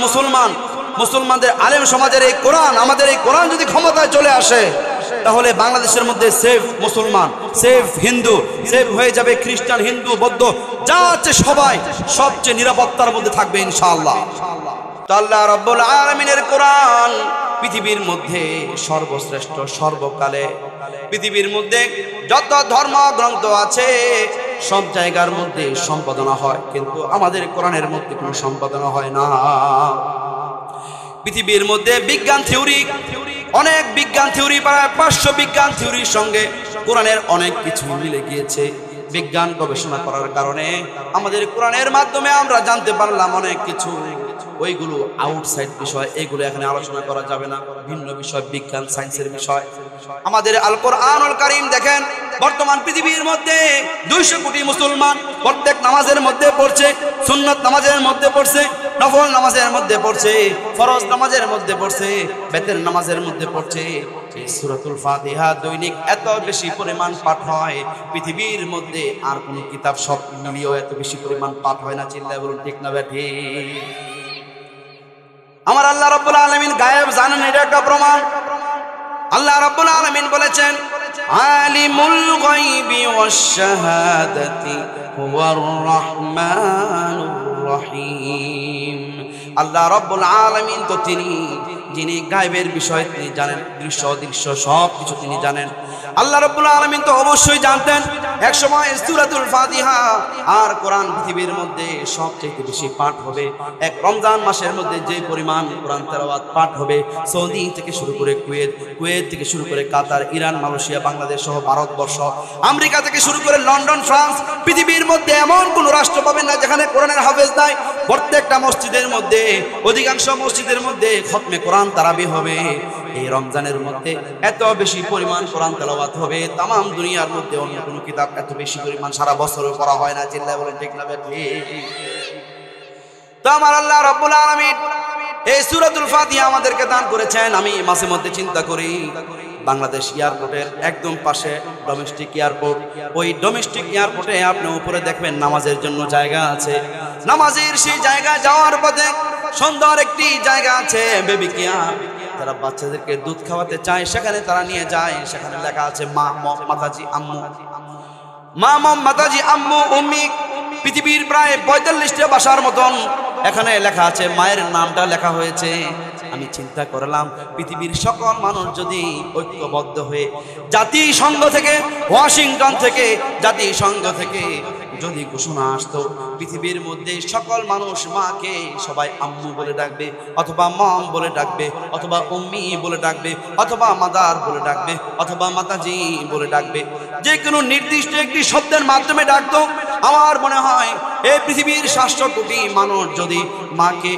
মুসলমানদের আলেম সমাজের এই কোরআন, আমাদের এই কোরআন যদি ক্ষমতায় চলে আসে, তাহলে বাংলাদেশের মধ্যে সেফ মুসলমান, সেফ হিন্দু, সেফ হয়ে যাবে খ্রিস্টান, হিন্দু, বৌদ্ধ যা আছে সবাই সবচেয়ে নিরাপত্তার মধ্যে থাকবে ইনশাআল্লাহ। তো আল্লাহ রাব্বুল আলামিনের কোরআন পৃথিবীর মধ্যে সর্বশ্রেষ্ঠ, সর্বকালে পৃথিবীর মধ্যে যত ধর্মগ্রন্থ আছে সব জায়গার মধ্যে সম্পাদনা হয়, কিন্তু আমাদের কোরআনের মধ্যে কোনো সম্পাদনা হয় না। পৃথিবীর মধ্যে বিজ্ঞান থিওরি, অনেক বিজ্ঞান থিওরি, প্রায় 500 বিজ্ঞান থিওরির সঙ্গে কোরআনের অনেক কিছু মিলে গিয়েছে। বিজ্ঞান গবেষণা করার কারণে আমাদের কোরআনের মাধ্যমে আমরা জানতে পারলাম অনেক কিছু। ওইগুলো আউটসাইড বিষয়, এগুলো এখানে আলোচনা করা যাবে না, ভিন্ন বিষয়, বিজ্ঞান সায়েন্সের বিষয়। আমাদের আল কোরআনুল কারীম দেখেন, বর্তমান পৃথিবীর মধ্যে 200 কোটি মুসলমান প্রত্যেক নামাজের মধ্যে পড়ছে, সুন্নত নামাজের মধ্যে পড়ছে, নফল নামাজের মধ্যে পড়ছে, ফরজ নামাজের মধ্যে পড়ছে, বেতের নামাজের মধ্যে পড়ছে। সূরাতুল ফাতিহা দৈনিক এত বেশি পরিমাণ পাঠ হয়, পৃথিবীর মধ্যে আর কোন কিতাব সব মিলিয়েও এত বেশি পরিমাণ পাঠ হয় না। চিল্লায় বলুন ঠিক না ঠিক? আমার আল্লাহ রাব্বুল আলামিন গায়েব জানেন, এটা একটা প্রমাণ। আল্লাহ রাব্বুল আলামিন বলেছেন, আলিমুল গায়বি ওয়াশ শাহাদাতি হুয়ার রহমানুর রহিম। আল্লাহ রাব্বুল আলামিন তো যিনি গায়েবের বিষয় তিনি জানেন, দৃশ্য সব কিছু তিনি জানেন। আল্লাহ রাব্বুল আলামিন তো অবশ্যই জানতেন এক সময় সূরাতুল ফাতিহা আর কোরআন পৃথিবীর মধ্যে সবচেয়ে বেশি পাঠ হবে। এক রমজান মাসের মধ্যে যে পরিমাণ কোরআন তেলাওয়াত পাঠ হবে, সৌদি থেকে শুরু করে কুয়েত থেকে শুরু করে কাতার, ইরান, মালয়েশিয়া, বাংলাদেশ সহ ভারতবর্ষ, আমেরিকা থেকে শুরু করে লন্ডন, ফ্রান্স, পৃথিবীর মধ্যে এমন কোন রাষ্ট্র পাবেন না যেখানে কোরআনের হাফেজ নাই। প্রত্যেকটা মসজিদের মধ্যে, অধিকাংশ মসজিদের মধ্যে খতমে কোরআন তারাবি হবে। এই রমজানের মধ্যে এত বেশি পরিমাণ কোরআন তেলাওয়াত হবে, তাম দুনিয়ার মধ্যে অন্য কোনো কিতাব এত বেশি পরিমাণ সারা বছরও পড়া হয় না। চিল্লায় বলেন ঠিক না ঠিক? তো আমার আল্লাহ রাব্বুল আলামিন এই সূরাতুল ফাতিহা আমাদেরকে দান করেছেন। আমি মাঝে মধ্যে চিন্তা করি, বাংলাদেশ এয়ারপোর্টের একদম পাশে ডোমেস্টিক এয়ারপোর্ট, ওই ডোমেস্টিক এয়ারপোর্টে আপনি উপরে দেখবেন নামাজের জন্য জায়গা আছে। নামাজের সেই জায়গায় যাওয়ার পথে সুন্দর একটি জায়গা আছে, বেবি কেয়ার। যারা বাচ্চাদেরকে দুধ খাওয়াতে চায় সেখানে তারা নিয়ে যায়। সেখানে লেখা আছে মা, মম, মাতাজি, আম্মু, মা, মম, মাতাজি, আম্মু, উম্মি। পৃথিবীর প্রায় 45টা ভাষার মতন এখানে লেখা আছে, মায়ের নামটা লেখা হয়েছে। আমি চিন্তা করলাম, পৃথিবীর সকল মানুষ যদি ঐক্যবদ্ধ হয়ে জাতিসংঘ থেকে, ওয়াশিংটন থেকে, জাতিসংঘ থেকে যদি ঘোষণা আসতো পৃথিবীর মধ্যে সকল মানুষ মাকে সবাই আম্মু বলে ডাকবে, অথবা মম বলে ডাকবে, অথবা উম্মি বলে ডাকবে, অথবা মাদার বলে ডাকবে, অথবা মাতাজি বলে ডাকবে, যে কোনো নির্দিষ্ট একটি শব্দের মাধ্যমে ডাকতো, আমার মনে হয় এই পৃথিবীর 700 কোটি মানুষ যদি মাকে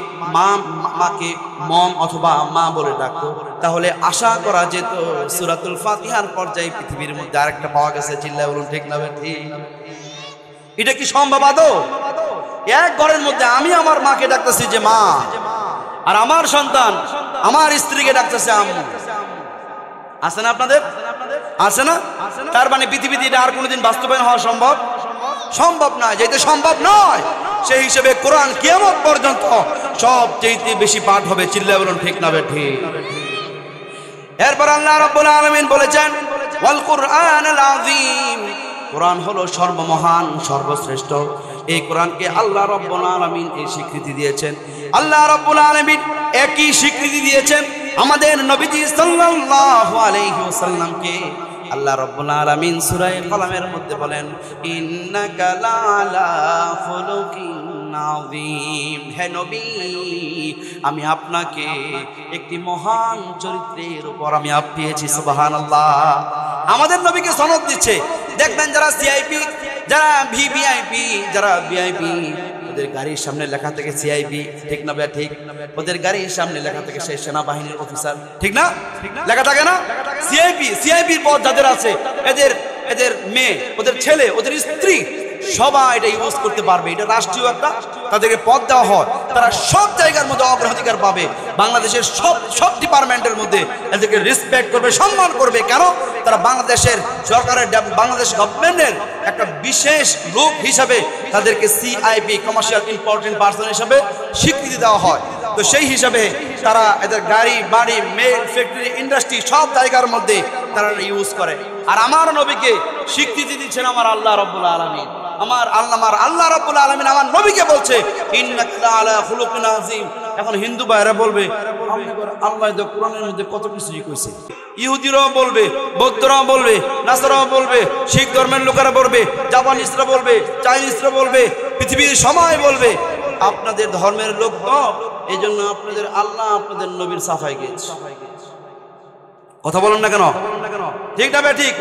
মম অথবা মা বলে ডাকতো, তাহলে আশা করা যেত সূরাতুল ফাতিহার পর্যায়ে পৃথিবীর মধ্যে আরেকটা পাওয়া গেছে। চিল্লায় বলুন ঠিক না ঠিক? এটা কি সম্ভব আদৌ? এক ঘরের মধ্যে আমি আমার মাকে ডাকতেছি যে মা, আর আমার সন্তান আমার স্ত্রীকে ডাকতেছে আম্মু। আছে না আপনাদের? আছে না? তার মানে পৃথিবীতে এটা আর কোনোদিন বাস্তবায়ন হওয়া সম্ভব নয়। যেটা সম্ভব নয় সেই হিসেবে কোরআন কিয়ামত পর্যন্ত সবচেয়ে বেশি পাঠ হবে। চিল্লায় বলুন ঠিক না ঠিক? এরপর আল্লাহ রাব্বুল আলামিন বলেছেন, ওয়াল কুরআনুল আযীম, কোরআন হলো সর্বমহান, সর্বশ্রেষ্ঠ। এই কোরআনকে আল্লাহ রাব্বুল আলামিন এই স্বীকৃতি দিয়েছেন। আল্লাহ রাব্বুল আলামিন একই স্বীকৃতি দিয়েছেন আমাদের নবীজি সাল্লাল্লাহু আলাইহি ওয়াসাল্লামকে। আল্লাহ রাব্বুল আলামিন সূরা কালামের মধ্যে বলেন, ইন্নাকা লাআলা খুলুকিন আযীম, হে নবী আমি আপনাকে একটি মহান চরিত্রের উপর আমি পেয়েছি। সুবহানাল্লাহ। আমাদের নবীকে সনদ দিচ্ছে। দেখবেন যারা সিআইপি, যারা ভিভিআইপি, যারা ভিআইপি, ওদের গাড়ির সামনে লেখা থেকে সিআইপি, ঠিক না ঠিক? ওদের গাড়ির সামনে লেখা থেকে সেই সেনাবাহিনীর অফিসার, ঠিক না? লেখা থাকে না? সিআইপির পদ যাদের আছে, এদের মেয়ে, ওদের ছেলে, ওদের স্ত্রী সবাই এটা ইউজ করতে পারবে, এটা রাষ্ট্রীয় একটা তাদেরকে পদ দেওয়া হয়, তারা সব জায়গার মধ্যে অগ্রাধিকার পাবে, বাংলাদেশের সব ডিপার্টমেন্টের মধ্যে এদেরকে রেসপেক্ট করবে, সম্মান করবে। কেন? তারা বাংলাদেশের সরকারের, বাংলাদেশ গভর্নমেন্টের একটা বিশেষ লোক হিসাবে তাদেরকে সিআইপি, কমার্শিয়াল ইম্পর্টেন্ট পার্সন হিসাবে স্বীকৃতি দেওয়া হয়। তো সেই হিসাবে তারা এদের গাড়ি বাড়ি মেল ফ্যাক্টরি ইন্ডাস্ট্রি সব জায়গার মধ্যে তারা ইউজ করে। আর আমার নবীকে স্বীকৃতি দিচ্ছেন আমার আল্লাহ রাব্বুল আলামিন। আমার আল্লাহ রাব্বুল আলামিন আমার নবীকে বলছে ইন্নাকা লাআলা খুলুকিন আযীম। এখন হিন্দু ভাইরা বলবে আল্লাহ তো কোরআনের মধ্যে কত কিছুই কইছে, ইহুদিরাও বলবে, বৌদ্ধরাও বলবে, নাসারাও বলবে, শিখ ধর্মের লোকেরা বলবে, জাপানিজরা বলবে, চাইনিজরা বলবে, পৃথিবীর সবাই বলবে আপনাদের ধর্মের লোক তো, এই জন্য আপনাদের আল্লাহ আপনাদের নবীর সাফাই গেছে। কথা বলেন না কেন? ঠিক না বে ঠিক?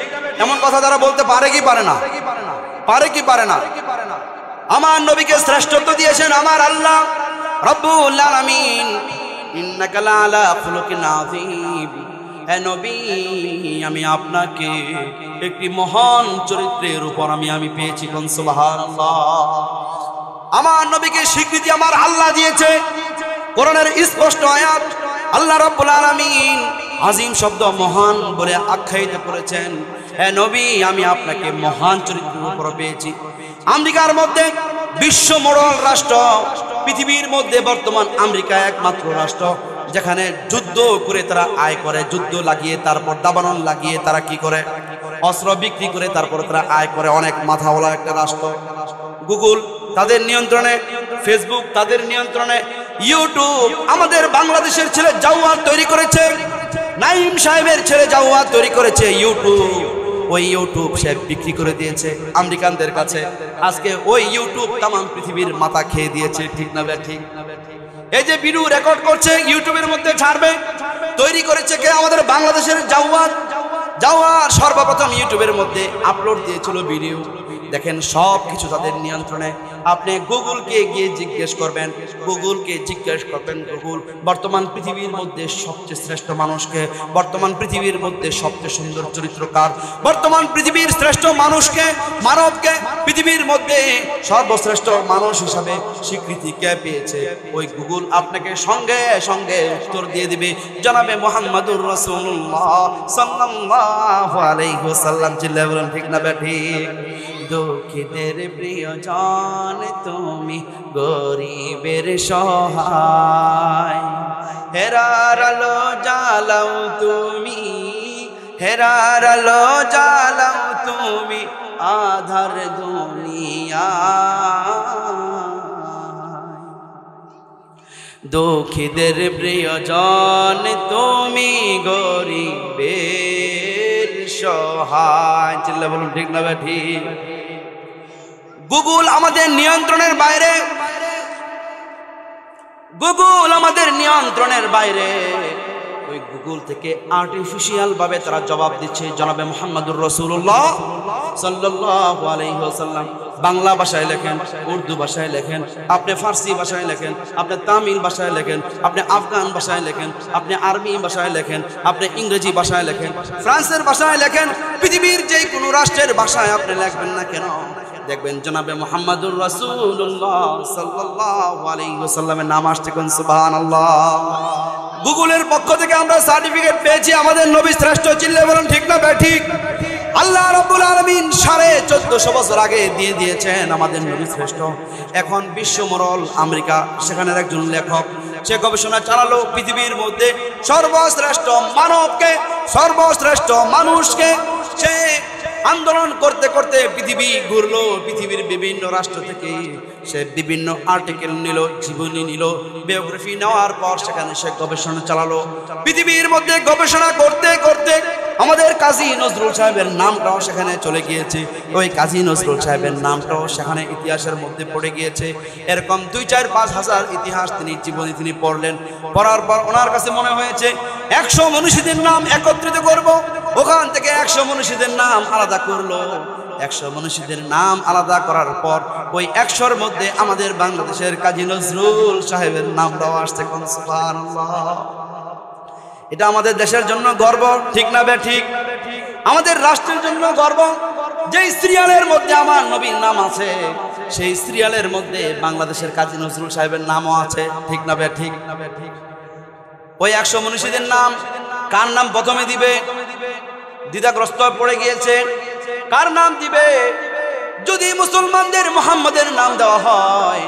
এমন কথা তারা বলতে পারে কি পারে না? পারে কি পারে না? আমার নবীকে শ্রেষ্ঠত্ব দিয়েছেন আমার আল্লাহ রব্বুল আলামিন। ইন্নাকা লাআলা খুলুকিন আযীম। হে নবী, আমি আপনাকে একটি মহান চরিত্রের উপর আমি পেয়েছি। কোন সুবহানাল্লাহ। আমার নবীকে স্বীকৃতি আমার আল্লাহ দিয়েছে। কোরআনের স্পষ্ট আয়াত, আল্লাহ রাব্বুল আলামিন আজিম শব্দ মহান বলে আখ্যায়িত করেছেন। হে নবী, আমি আপনাকে মহান চরিত্রের উপর পেয়েছি। আমেরিকার মধ্যে বিশ্ব মোড়ল রাষ্ট্র, পৃথিবীর মধ্যে বর্তমান আমেরিকা একমাত্র রাষ্ট্র যেখানে যুদ্ধ করে তারা আয় করে, যুদ্ধ লাগিয়ে তারপর দাবানল লাগিয়ে তারা কি করে, অস্ত্র বিক্রি করে তারপর তারা আয় করে। অনেক মাথাওয়ালা একটা রাষ্ট্র। গুগল তাদের নিয়ন্ত্রণে, ফেসবুক তাদের নিয়ন্ত্রণে, ইউটিউব আমাদের বাংলাদেশের ছেলে জাওয়াদ তৈরি করেছে, নাইম সাহেবের ছেলে জাওয়াদ তৈরি করেছে ইউটিউব। ওই ইউটিউব সে বিক্রি করে দিয়েছে আমেরিকানদের কাছে। আজকে ওই ইউটিউব তাম পৃথিবীর মাথা খেয়ে দিয়েছে। ঠিক না বে ঠিক? এই যে ভিডিও রেকর্ড করছে ইউটিউবের মধ্যে ছাড়বে, তৈরি করেছে কে? আমাদের বাংলাদেশের জাওয়াদ। জাওয়াদ সর্বপ্রথম ইউটিউবের মধ্যে আপলোড দিয়েছিল ভিডিও। দেখেন সব কিছু তাদের নিয়ন্ত্রণে। আপনি গুগলকে গিয়ে জিজ্ঞেস করবেন, গুগলকে জিজ্ঞেস করবেন, গুগল বর্তমান পৃথিবীর মধ্যে সবচেয়ে শ্রেষ্ঠ মানুষকে, বর্তমান পৃথিবীর মধ্যে সবচেয়ে সুন্দর চরিত্রকার, বর্তমান পৃথিবীর শ্রেষ্ঠ মানুষকে, মানবকে পৃথিবীর মধ্যে সর্বশ্রেষ্ঠ মানুষ হিসাবে স্বীকৃতি কে পেয়েছে? ওই গুগল আপনাকে সঙ্গে সঙ্গে উত্তর দিয়ে দিবে জনাবে মুহাম্মদুর রাসূলুল্লাহ সাল্লাল্লাহু আলাইহি ওয়াসাল্লাম। চিল্লায়ে বলেন ঠিক না বে ঠিক? দুঃখীদের প্রিয়জন তুমি, গরিবের সহায়, হেরার আলো জ্বালাও তুমি, হেরার আলো জ্বালাও তুমি, আধার দুনিয়া। দুঃখীদের প্রিয়জন তুমি, গরিবের সহায়। চিল্লা বলুন ঠিক না বে ঠিক? গুগল আমাদের নিয়ন্ত্রণের বাইরে, গুগল আমাদের নিয়ন্ত্রণের বাইরে। ওই গুগল থেকে আর্টিফিশিয়াল ভাবে তারা জবাব দিচ্ছে জনাবে মুহাম্মদুর রাসূলুল্লাহ সাল্লাল্লাহু আলাইহি ওয়াসাল্লাম। বাংলা ভাষায় লেখেন, উর্দু ভাষায় লেখেন, আপনি ফার্সি ভাষায় লেখেন, আপনি তামিল ভাষায় লেখেন, আপনি আফগান ভাষায় লেখেন, আপনি আরবি ভাষায় লেখেন, আপনি ইংরেজি ভাষায় লেখেন, ফ্রান্সের ভাষায় লেখেন, পৃথিবীর যে কোনো রাষ্ট্রের ভাষায় আপনি লিখবেন না কেন, দেখবেন জনাবে মুহাম্মদুর রাসূলুল্লাহ সাল্লাল্লাহু আলাইহি ওয়াসাল্লামের নাম আসছে। কোন সুবহানাল্লাহ। গুগলের পক্ষ থেকে আমরা সার্টিফিকেট পেয়েছি আমাদের নবী শ্রেষ্ঠ। চিল্লায়ে বলেন ঠিক না বে ঠিক? আল্লাহ রাব্বুল আলামিন 1450 বছর আগে দিয়ে দিয়েছেন আমাদের নবী শ্রেষ্ঠ। এখন বিশ্ব মোড়ল আমেরিকা, সেখানের একজন লেখক সে গবেষণা চালালো পৃথিবীর মধ্যে সর্বশ্রেষ্ঠ মানবকে, সর্বশ্রেষ্ঠ মানুষকে। সে আন্দোলন করতে করতে পৃথিবী ঘুরলো, পৃথিবীর বিভিন্ন রাষ্ট্র থেকে সে বিভিন্ন আর্টিকেল নিল, জীবনী নিল, বায়োগ্রাফি নেওয়ার পর সেখানে সে গবেষণা চালালো। পৃথিবীর মধ্যে গবেষণা করতে করতে আমাদের কাজী নজরুল সাহেবের নামটাও সেখানে চলে গিয়েছে। ওই কাজী নজরুল সাহেবের নামটাও সেখানে ইতিহাসের মধ্যে পড়ে গিয়েছে। এরকম 2-4-5 হাজার ইতিহাস তিনি জীবনী তিনি পড়লেন। পড়ার পর ওনার কাছে মনে হয়েছে 100 মনীষীদের নাম একত্রিত করব। ওখান থেকে 100 মনীষীদের নাম আলাদা করলো। 100 মনীষীদের নাম আলাদা করার পর ওই 100-র মধ্যে আমাদের বাংলাদেশের কাজী নজরুল সাহেবের নামটাও আসছে। কোন সুবহানাল্লাহ। এটা আমাদের দেশের জন্য গর্ব, ঠিক না বে ঠিক? আমাদের রাষ্ট্রের জন্য গর্ব। যেই সিরিয়ালের মধ্যে আমার নবীর নাম আছে সেই সিরিয়ালের মধ্যে বাংলাদেশের কাজী নজরুল সাহেবের নামও আছে, ঠিক না ভাই? ঠিক। ওই 100 মনীষীদের নাম কার নাম প্রথমে দিবে? দ্বিধাগ্রস্ত পড়ে গিয়েছে, কার নাম দিবে? যদি মুসলমানদের মুহাম্মদের নাম দেওয়া হয়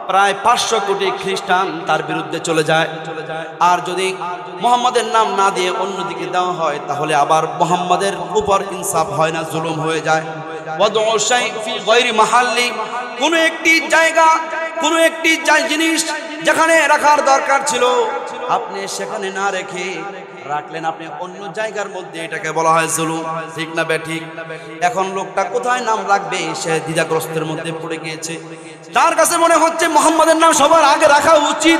প্রায় 500 কোটি খ্রিস্টান তার বিরুদ্ধে চলে যায়, আর যদি মুহাম্মাদের নাম না দিয়ে অন্যদিকে দেওয়া হয় তাহলে আবার মুহাম্মাদের উপর ইনসাফ হয় না, জুলুম হয়ে যায়। ওয়াদউ শাই ফি গায়রি মাহাল্লি, কোন একটি জায়গা, কোন একটি জিনিস যেখানে রাখার দরকার ছিল আপনি সেখানে না রেখে রাখলেন আপনি অন্য জায়গার মধ্যে, এটাকে বলা হয় জুলুম, ঠিক না বে ঠিক? এখন লোকটা কোথায় নাম রাখবে সে দ্বিধাগ্রস্তের মধ্যে পড়ে গিয়েছে। তার কাছে মনে হচ্ছে মুহাম্মাদের নাম সবার আগে রাখা উচিত,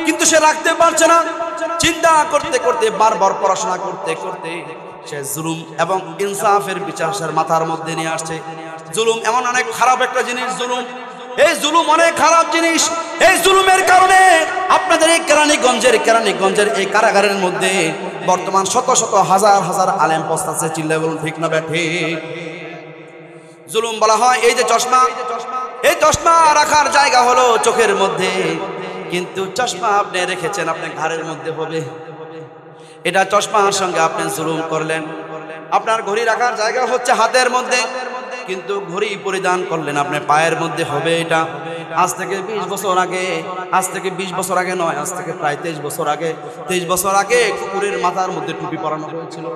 কিন্তু সে রাখতে পারছে না। চিন্তা করতে করতে, বারবার পড়াশোনা করতে করতে সে জুলুম এবং ইনসাফের বিচার মাথার মধ্যে নিয়ে আসছে। জুলুম এমন অনেক খারাপ একটা জিনিস, জুলুম, এই জুলুম অনেক খারাপ জিনিস। এই জুলুমের কারণে আপনাদের এই কেরানীগঞ্জের এই কারাগারের মধ্যে বর্তমান শত শত হাজার হাজার আলেম পস্তাচ্ছে, চিল্লায় বলুন ঠিক না ঠিক? জুলুম বলা হয় এই যে চশমা, এই চশমা রাখার জায়গা হলো চোখের মধ্যে, কিন্তু চশমা আপনি রেখেছেন আপনি ঘাড়ের মধ্যে হবে, এটা চশমার সঙ্গে আপনি জুলুম করলেন। আপনার ঘড়ি রাখার জায়গা হচ্ছে হাতের মধ্যে, কিন্তু ঘড়ি পরিধান করলেন আপনি পায়ের মধ্যে হবে। এটা আজ থেকে 20 বছর আগে, আজ থেকে 20 বছর আগে নয়, আজ থেকে প্রায় 23 বছর আগে, 23 বছর আগে কুকুরের মাথার মধ্যে টুপি পরানো হয়েছিল।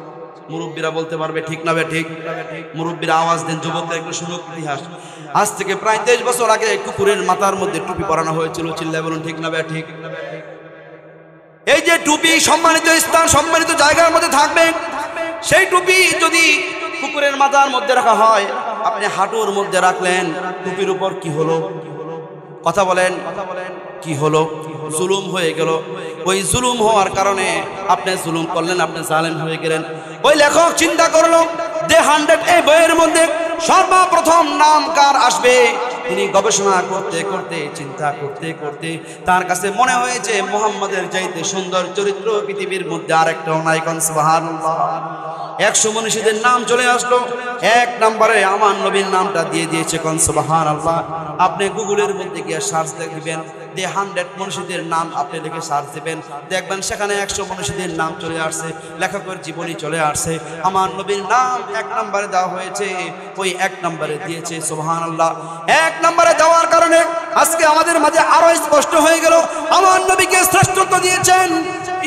মুরব্বীরা বলতে পারবে, ঠিক না ঠিক? মুরব্বীরা আওয়াজ দেন, যুবকরা একটু শুনুক ইতিহাস। আজ থেকে প্রায় 23 বছর আগে কুকুরের মাথার মধ্যে টুপি পরানো হয়েছিল, চিল্লায় বলুন ঠিক না ঠিক? এই যে টুপি সম্মানিত স্থান, সম্মানিত জায়গার মধ্যে থাকবে, সেই টুপি যদি কুকুরের মাথার মধ্যে রাখা হয়, আপনি হাঁটুর মধ্যে রাখলেন, টুপির উপর কি হলো? কথা বলেন, কি হলো? জুলুম হয়ে গেল। ওই জুলুম হওয়ার কারণে আপনি জুলুম করলেন, আপনি জালেম হয়ে গেলেন। ওই লেখক চিন্তা করলো The 100 এই বইয়ের মধ্যে সর্বপ্রথম নাম কার আসবে, তিনি গবেষণা করতে করতে, চিন্তা করতে করতে তার কাছে মনে হয়েছে মুহাম্মাদের চাইতে সুন্দর চরিত্র পৃথিবীর মধ্যে আরেকটাও নাই। কোন সুবহানাল্লাহ। 100 মনীষীদের নাম চলে আসলো, 1 নম্বরে আমার নবীর নামটা দিয়ে দিয়েছে। কোন সুবহানাল্লাহ। আপনি গুগলের মধ্যে গিয়ে সার্চ দিবেন, The 100 মনীষীদের নাম আপনি লিখে সার্চ দিবেন, দেখবেন সেখানে 100 মনীষীদের নাম চলে আসছে, লেখকের জীবনী চলে আসছে। আমার নবীর নাম 1 নম্বরে দেওয়া হয়েছে, ওই 1 নম্বরে দিয়েছে। সুবহানাল্লাহ। 1 নম্বরে দেওয়ার কারণে আজকে আমাদের মাঝে আরো স্পষ্ট হয়ে গেল আমার নবীকে শ্রেষ্ঠত্ব দিয়েছেন।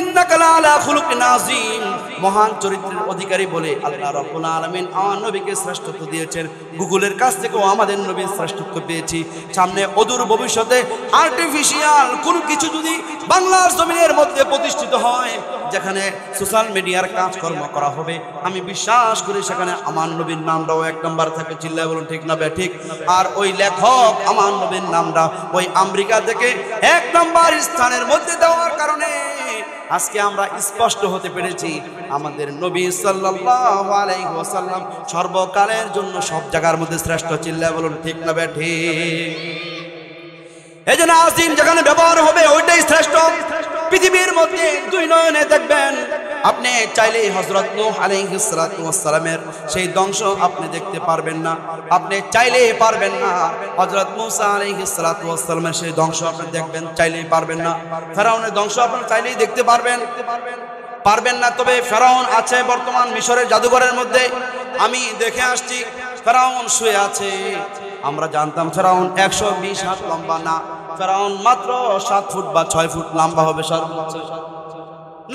ইন্নাকা লাআলা খুলুকিন আযীম, মহান চরিত্রের অধিকারী বলে আল্লাহ রাব্বুল আলামিন আমার নবীকে শ্রেষ্ঠত্ব দিয়েছেন। গুগলের কাছ থেকেও আমাদের নবীর শ্রেষ্ঠত্ব পেয়েছি। সামনে অদূর ভবিষ্যতে আর্টিফিশিয়াল কোনো কিছু যদি বাংলার জমিনের মধ্যে প্রতিষ্ঠিত হয়, যেখানে সোশ্যাল মিডিয়ার কাজকর্ম করা হবে, আমি বিশ্বাস করি সেখানে আমার নবীর নামটাও 1 নম্বর থাকে, চিল্লায় বলুন ঠিক না ঠিক? আর ওই লেখক আমার নবীর নামটা ওই আমেরিকা থেকে 1 নম্বর স্থানের মধ্যে দেওয়ার কারণে আজকে আমরা স্পষ্ট হতে পেরেছি আমাদের নবী সাল্লাল্লাহু আলাইহি ওয়াসাল্লাম সর্বকালের জন্য সব জায়গার মধ্যে শ্রেষ্ঠ, চিল্লায় বলুন ঠিক না ঠিক? এই জন্য আজিম যেখানে ব্যবহার হবে ওইটাই শ্রেষ্ঠ। পৃথিবীর মধ্যে 2 নয়নে দেখবেন, আপনি চাইলেই হযরত নূহ আলাইহিস সালাতু ওয়াস সালামের সেই ধ্বংস আপনি দেখতে পারবেন না, আপনি চাইলেই পারবেন না। হযরত মূসা আলাইহিস সালাতু ওয়াস সালামের সেই ধ্বংস আপনি দেখবেন, চাইলেই পারবেন না। ফেরাউনের ধ্বংস আপনি চাইলেই দেখতে পারবেন না। তবে ফেরাউন আছে বর্তমান মিশরের জাদুঘরের মধ্যে, আমি দেখে আসছি ফেরাউন শুয়ে আছে। আমরা জানতাম ফেরাউন 120 হাত লম্বা না, ফেরাউন মাত্র 7 ফুট বা 6 ফুট লম্বা হবে সর্বোচ্চ,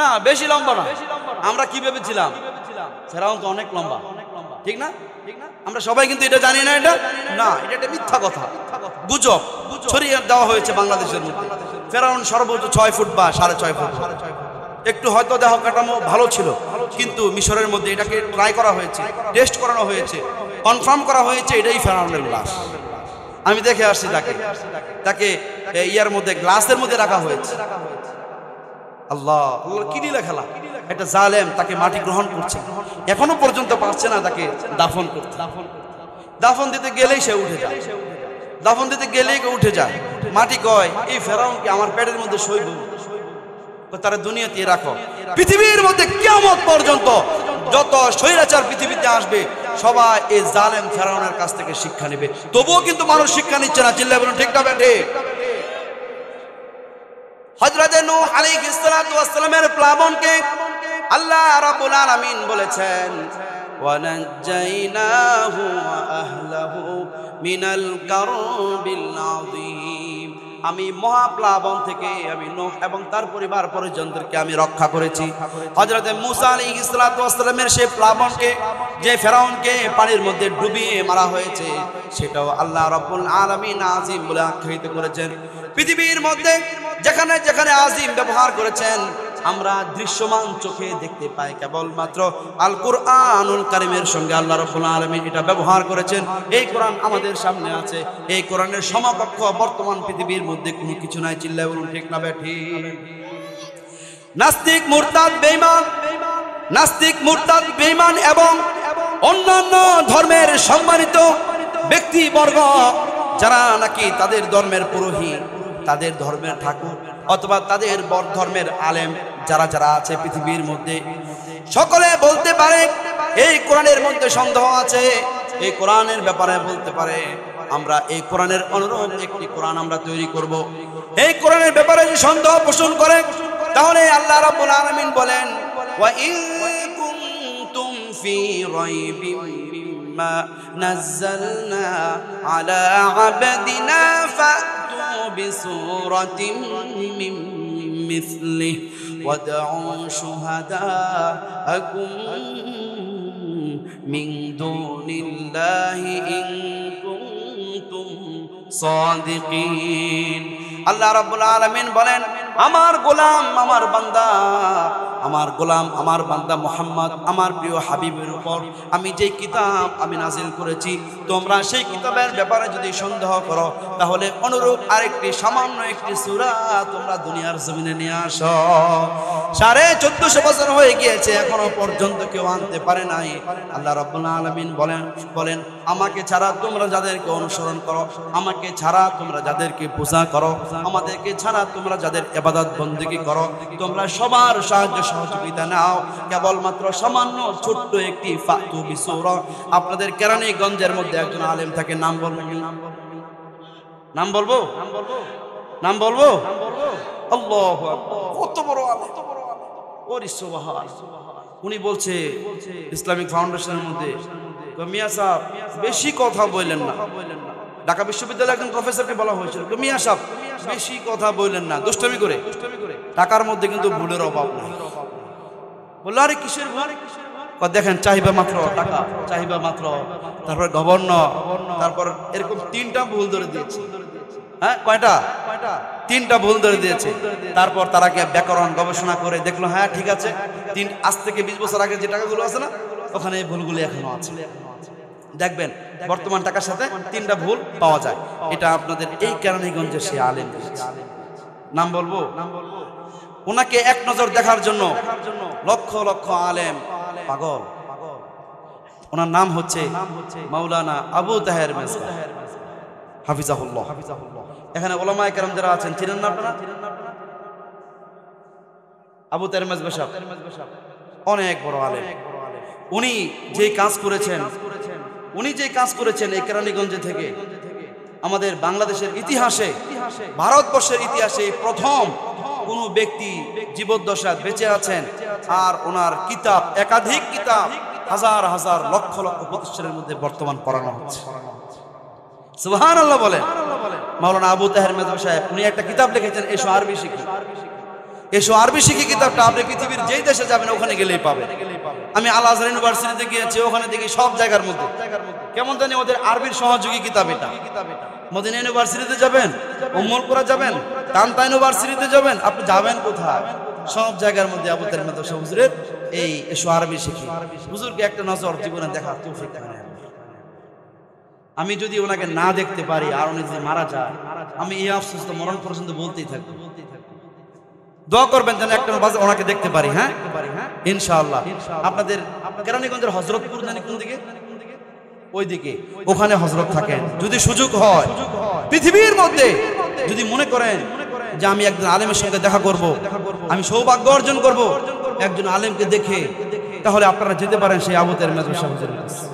না বেশি লম্বা না। আমরা কি ভেবেছিলাম ফেরাউন তো অনেক লম্বা, ঠিক না? আমরা সবাই কিন্তু এটা জানি না, এটা না, এটা একটা মিথ্যা কথা, গুজব ছড়িয়ে দেওয়া হয়েছে বাংলাদেশের মধ্যে। ফেরাউন সর্বোচ্চ 6 ফুট বা 6.5 ফুট। একটু হয়তো দেহ কাঠামো ভালো ছিল, কিন্তু মিশরের মধ্যে এটাকে ট্রাই করা হয়েছে, টেস্ট করানো হয়েছে, কনফার্ম করা হয়েছে এটাই ফেরাউনের লাশ। আমি দেখে আসছি তাকে ইয়ার মধ্যে, গ্লাসের মধ্যে রাখা হয়েছে। আল্লাহ আল্লাহ, কি লীলা খেলা! একটা জালেম তাকে মাটি গ্রহণ করছে, এখনো পর্যন্ত পারছে না তাকে দাফন করতে। দাফন দিতে গেলেই সে উঠে যায়, দাফন দিতে গেলেই উঠে যায়। মাটি কয়, এই ফেরাউনকে আমার পেটের মধ্যে সইব, তারা দুনিয়াতে রাখো। পৃথিবীর মধ্যে কিয়ামত পর্যন্ত যত স্বৈরাচার পৃথিবীতে আসবে সবাই এই জালেম ফেরাউনের কাছ থেকে শিক্ষা নেবে। তবুও কিন্তু মানুষ শিক্ষা নিচ্ছে না। চিল্লায় বলুন ঠিক না ঠিক? হযরত নূহ আলাইহিস সালাতু ওয়াস সালামের প্লাবনকে আল্লাহ রাব্বুল আলামিন বলেছেন ওয়ানাজ্জাইনাহু ওয়া আহলাহু মিনাল কারবিল আযীম। আমি মহাপ্লাবন থেকে আমি নূহ এবং তার পরিবার পরিজনদেরকে আমি রক্ষা করেছি। হযরত মূসা আলাইহিস সালাতু ওয়াস সালামের সেই প্লাবনকে, যে ফেরাউনকে পানির মধ্যে ডুবিয়ে মারা হয়েছে, সেটাও আল্লাহ রাব্বুল আলামিন আযীম বলে আখ্যায়িত করেছেন। পৃথিবীর মধ্যে যেখানে যেখানে আযীম ব্যবহার করেছেন আমরা দৃশ্যমান চোখে দেখতে পাই কেবলমাত্র আল কুরআনুল কারীমের সঙ্গে আল্লাহ রাব্বুল আলামিন এটা ব্যবহার করেছেন। এই কোরআন আমাদের সামনে আছে। এই কোরআনের সমকক্ষ বর্তমান পৃথিবীর মধ্যে কোনো কিছু নাই। চিল্লায় বলুন ঠিক না ঠিক? নাস্তিক মুরতাদ বেঈমান এবং অন্যান্য ধর্মের সম্মানিত ব্যক্তিবর্গ যারা নাকি তাদের ধর্মের পুরোহিত, তাদের ধর্মের ঠাকুর অথবা তাদের ধর্মের আলেম যারা যারা আছে পৃথিবীর মধ্যে, সকলে বলতে পারে এই কোরআনের মধ্যে সন্দেহ আছে, এই কোরআনের ব্যাপারে বলতে পারে আমরা এই কোরআনের অনুরূপ একটি কোরআন আমরা তৈরি করব। এই কোরআনের ব্যাপারে যে সন্দেহ পোষণ করে, তাহলে আল্লাহ রাব্বুল আলামিন বলেন ওয়া ইন কুনতুম ফি রাইবিন মিম্মা নাযালনা আলা আবদিনা ফাতু বিসূরাতিন মিন মিসলিহি ওয়াদউ শুহাদাআকুম মিন দুনিল্লাহি ইন কুনতুম সাদিকিন। আল্লাহ রাব্বুল আলামিন বলেন আমার গোলাম আমার বান্দা মুহাম্মদ আমার প্রিয় হাবিবের উপর আমি যে কিতাব আমি নাজিল করেছি, তোমরা সেই কিতাবের ব্যাপারে যদি সন্দেহ করো তাহলে অনুরূপ আরেকটি সামান্য একটি সূরা তোমরা দুনিয়ার জমিনে নিয়ে আসো। 1450 বছর হয়ে গিয়েছে, এখনো পর্যন্ত কেউ আনতে পারে নাই। আল্লাহ রাব্বুল আলামিন বলেন আমাকে ছাড়া তোমরা যাদেরকে অনুসরণ করো, আমাকে ছাড়া তোমরা যাদেরকে পূজা করো, আমাদেরকে ছাড়া তোমরা যাদের ইবাদত বন্দেগী করো, তোমরা সবার সাহায্য সহযোগিতা নাও। কেবলমাত্র সামান্য ছোট্ট একটি ফাতু বিসূরা। আপনাদের কেরানীগঞ্জের মধ্যে একজন আলেম থাকে, নাম বলবো আল্লাহু আকবার, কত বড় আলেম, ওরে সুবহান। উনি বলছে ইসলামিক ফাউন্ডেশনের মধ্যে, মিয়া সাহেব বেশি কথা বললেন না। ঢাকা বিশ্ববিদ্যালয়ের একজন প্রফেসরকে বলা হয়েছিল, মিয়া সাহেব বেশি কথা বললেন না, দুষ্টামি করে। টাকার মধ্যে কিন্তু ভুলের অভাব নাই। বললো আরে কিসের ভুল? দেখেন চাহিদা মাত্র টাকা, চাহিদা মাত্র, তারপর গভর্নর, তারপর এরকম 3টা ভুল ধরে দিয়েছে। হ্যাঁ কয়টা? 3টা ভুল ধরে দিয়েছে। তারপর তারা ব্যাকরণ গবেষণা করে দেখলো হ্যাঁ ঠিক আছে, আজ থেকে 20 বছর আগে যে টাকাগুলো আছে না, ওখানে এই ভুলগুলি এখনো আছে। দেখবেন বর্তমান টাকার সাথে 3টা ভুল পাওয়া যায়। এটা আপনাদের এই কেরানীগঞ্জের সে আলেম, নাম বলবো, ওনাকে এক নজর দেখার জন্য লক্ষ লক্ষ আলেম পাগল। ওনার নাম হচ্ছে মাওলানা আবু তাহের মেজবা হাফিজাহুল্লাহ। এখানে ওলামায়ে কেরাম যারা আছেন চিনেন না আপনারা? আবু তাহের মেজবা সাহেব অনেক বড় আলেম। উনি যে কাজ করেছেন এই কেরানীগঞ্জে থেকে আমাদের বাংলাদেশের ইতিহাসে, ভারতবর্ষের ইতিহাসে প্রথম কোন ব্যক্তি জীবদ্দশায় বেঁচে আছেন আর ওনার কিতাব, একাধিক কিতাব হাজার হাজার লক্ষ লক্ষ প্রতিষ্ঠানের মধ্যে বর্তমান পড়ানো হচ্ছে। সুবহানাল্লাহ বলেন। মাওলানা আবু তাহের মেজবা সাহেব উনি একটা কিতাব লিখেছেন, এসো আরবি শিখি। এসো আরবি শিখি কিতাবটা আপনি পৃথিবীর যেই দেশে যাবেন ওখানে গেলেই পাবেন। আমি আল আজহার ইউনিভার্সিটিতে গিয়েছি, ওখানে দেখি সব জায়গার মধ্যে কেমন জানি ওদের আরবির সহযোগী কিতাব এটা। মদিনা ইউনিভার্সিটিতে যাবেন, উম্মুলকুরা যাবেন, তান্তা ইউনিভার্সিটিতে যাবেন, আপনি যাবেন কোথায়? সব জায়গার মধ্যে আবু তাহের মেজবা সাহেব হুজুরের এই এসো আরবি শিখি। হুজুরকে একটা নজর জীবনে দেখার তৌফিক দেন। আমি যদি ওনাকে না দেখতে পারি আর উনি যদি মারা যায়, আমি এই আফসোস তো মরণ পর্যন্ত বলতেই থাকবো। দোয়া করবেন যেন একটা বাজে ওনাকে দেখতে পারি। হ্যাঁ ইনশাআল্লাহ। আপনাদের কেরানীগঞ্জের হযরতপুর জানি কোন দিকে? ওই দিকে, ওখানে হযরত থাকেন। যদি সুযোগ হয় পৃথিবীর মধ্যে, যদি মনে করেন যে আমি একজন আলেমের সঙ্গে দেখা করব, আমি সৌভাগ্য অর্জন করব একজন আলেমকে দেখে, তাহলে আপনারা যেতে পারেন সেই আবু তাহের মেজবা সাহেবের কাছে।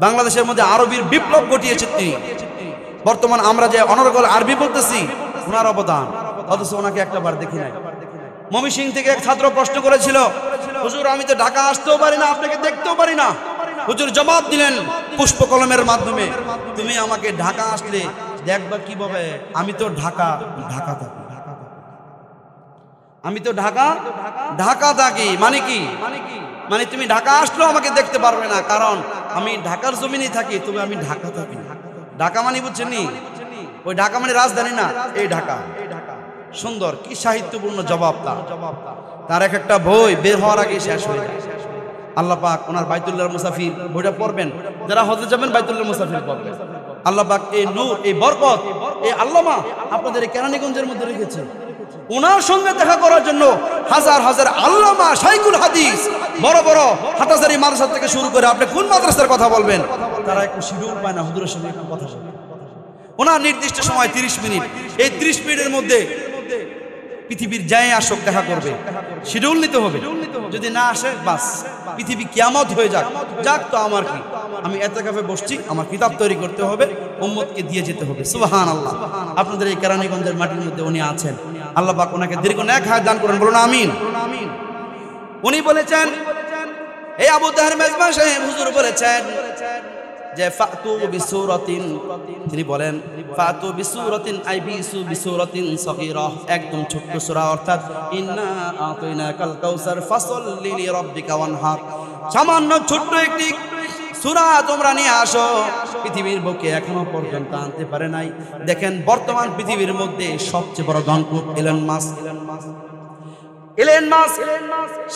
বাংলাদেশের মধ্যে আরবির বিপ্লব ঘটিয়েছে তিনি। বর্তমান আমরা যে অনর্গল আরবি বলতেছি ওনার অবদান, অথচ ওনাকে একটা বার দেখি নাই। ময়মনসিংহ থেকে এক ছাত্র প্রশ্ন করেছিল, হুজুর আমি তো ঢাকা আসতেও পারি না, আপনাকে দেখতেও পারি না। হুজুর জবাব দিলেন পুষ্প কলমের মাধ্যমে, তুমি আমাকে ঢাকা আসলে দেখবা কিভাবে, আমি তো ঢাকা থাকি, আমি তো ঢাকা থাকি। মানে কি? মানে তুমি ঢাকা আসলেও আমাকে দেখতে পারবে না, কারণ আমি ঢাকার জমিনে থাকি, তবে আমি ঢাকা থাকি। ঢাকা মানে বুঝছেন নি? ওই ঢাকা মানে রাজধানী না, এই ঢাকা। সুন্দর, কি সাহিত্যপূর্ণ জবাব তার। এক একটা বই বের হওয়ার আগে শেষ হয়ে যায়। আল্লাহ পাক ওনার বাইতুল্লাহর মুসাফির বইটা পড়বেন, যারা হজে যাবেন বাইতুল্লাহর মুসাফির পড়বেন। আল্লাহ পাক এই নূর, এই বরকত, এই আল্লামা আপনাদের এই কেরানীগঞ্জের মধ্যে রেখেছে। ওনার সঙ্গে দেখা করার জন্য হাজার হাজার আল্লামা, শাইখুল হাদিস, বড় বড় হাটাজারি মাদ্রাসা থেকে শুরু করে আপনি কোন মাদ্রাসার কথা বলবেন, তারা একটু শিডিউল পায় না হুজুরের সঙ্গে একটু কথা বলবে। ওনার নির্দিষ্ট সময় 30 মিনিট, এই 30 মিনিটের মধ্যে পৃথিবীর যাই আসক দেখা করবে, শিডিউল নিতে হবে। যদি না আসে বাস পৃথিবী কিয়ামত হয়ে যাক তো আমার কি, আমি এতেকাফে বসছি, আমার কিতাব তৈরি করতে হবে, উম্মতকে দিয়ে যেতে হবে। সুবহানাল্লাহ। আপনাদের এই কেরানীগঞ্জের মাটির মধ্যে উনি আছেন। আল্লাহ পাক ওনাকে দীর্ঘ নেক হায়াত দান করেন, বলুন আমিন। উনি বলেছেন, এই আবু তাহের মেজবা সাহেব হুজুর বলেছেন যে ফাতু বিসূরাতিন, তিনি বলেন ফাতু বিসূরাতিন আই বিসূরাতিন সগীরা, একদম ছোট্ট সূরা, অর্থাৎ ইন্না আতাইনাকাল কাউসার ফাসাল্লি লিরাব্বিকা ওয়ানহার, সামান্য ছোট্ট একটি সূরা তোমরা নিয়ে আসো। পৃথিবীর বুকে এখনো পর্যন্ত আনতে পারে নাই। দেখেন বর্তমান পৃথিবীর মধ্যে সবচেয়ে বড় ধনকুব ইলন মাস্ক,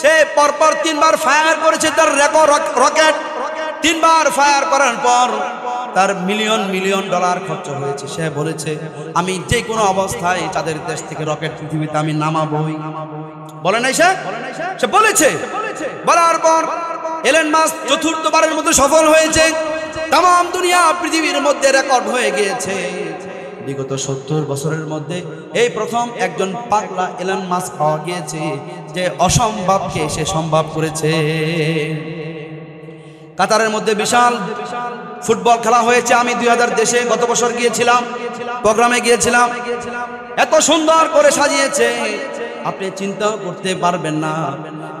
সে পরপর 3 বার ফায়ার করেছে তার রকেট। 3 বার ফায়ার করার পর তার মিলিয়ন মিলিয়ন ডলার খরচ হয়েছে। সে বলেছে আমি যে কোনো অবস্থায় তাদের দেশ থেকে রকেট পৃথিবীতে আমি নামাবই। বলে নাই সে বলেছে। বলার পর এলন মাস্ক চতুর্থবারের মতো সফল হয়েছে। তাম দুনিয়া পৃথিবীর মধ্যে রেকর্ড হয়ে গিয়েছে। বিগত 70 বছরের মধ্যে এই প্রথম একজন পাগলা এলন মাস্ক পাওয়া গিয়েছে, যে অসম্ভবকে সে সম্ভব করেছে। কাতারের মধ্যে বিশাল ফুটবল খেলা হয়েছে। আমি 2000 দেশে গত বছর গিয়েছিলাম, প্রোগ্রামে গিয়েছিলাম। এত সুন্দর করে সাজিয়েছে আপনি চিন্তাও করতে পারবেন না।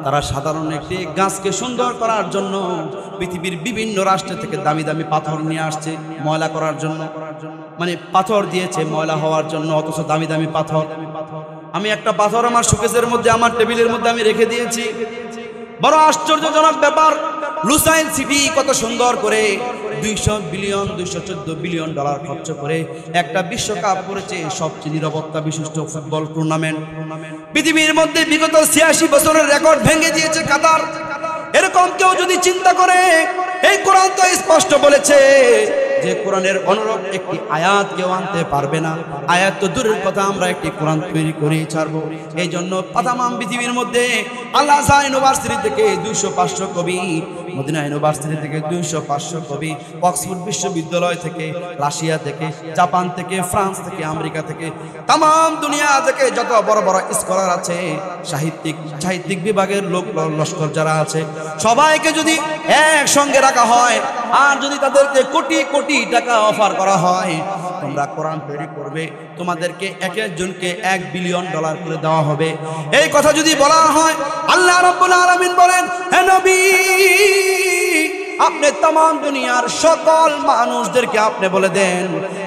তারা সাধারণ একটি গাছকে সুন্দর করার জন্য পৃথিবীর বিভিন্ন রাষ্ট্র থেকে দামি দামি পাথর নিয়ে আসছে ময়লা করার জন্য, মানে পাথর দিয়েছে ময়লা হওয়ার জন্য, অথচ দামি দামি পাথর। আমি একটা পাথর আমার শোকেসের মধ্যে, আমার টেবিলের মধ্যে আমি রেখে দিয়েছি। বড় আশ্চর্যজনক ব্যাপার, লুসাইল সিটি কত সুন্দর করে 214 বিলিয়ন ডলার খরচ করে একটা বিশ্বকাপ করেছে, সবচেয়ে নিরাপত্তা বিশিষ্ট ফুটবল টুর্নামেন্ট পৃথিবীর মধ্যে। বিগত 86 বছরের রেকর্ড ভেঙে দিয়েছে কাতার। এরকম কেউ যদি চিন্তা করে, এই কোরআন তো স্পষ্ট বলেছে যে কোরআনের অনুরূপ একটি আয়াত কেউ আনতে পারবে না। আয়াত তো দূরের কথা, আমরা একটি কোরআন তৈরি করে ছাড়বো। এই জন্য তামাম পৃথিবীর মধ্যে আল আজহার ইউনিভার্সিটি থেকে 200-500 কবি, মদিনা ইউনিভার্সিটি থেকে 200-500 কবি, অক্সফোর্ড বিশ্ববিদ্যালয় থেকে, রাশিয়া থেকে, জাপান থেকে, ফ্রান্স থেকে, আমেরিকা থেকে, তামাম দুনিয়া থেকে যত বড় বড় স্কলার আছে, সাহিত্যিক বিভাগের লোক লস্কর যারা আছে, সবাইকে যদি একসঙ্গে রাখা হয় আর যদি তাদেরকে কোটি কোটি টাকা অফার করা হয়, তোমরা কোরআন তৈরি করবে, তোমাদেরকে এক একজনকে $1 বিলিয়ন করে দেওয়া হবে। এই কথা যদি বলা হয়, আল্লাহ রাব্বুল আলামিন বলেন, হে নবী আপনি तमाम দুনিয়ার সকল মানুষদেরকে আপনি বলে দেন,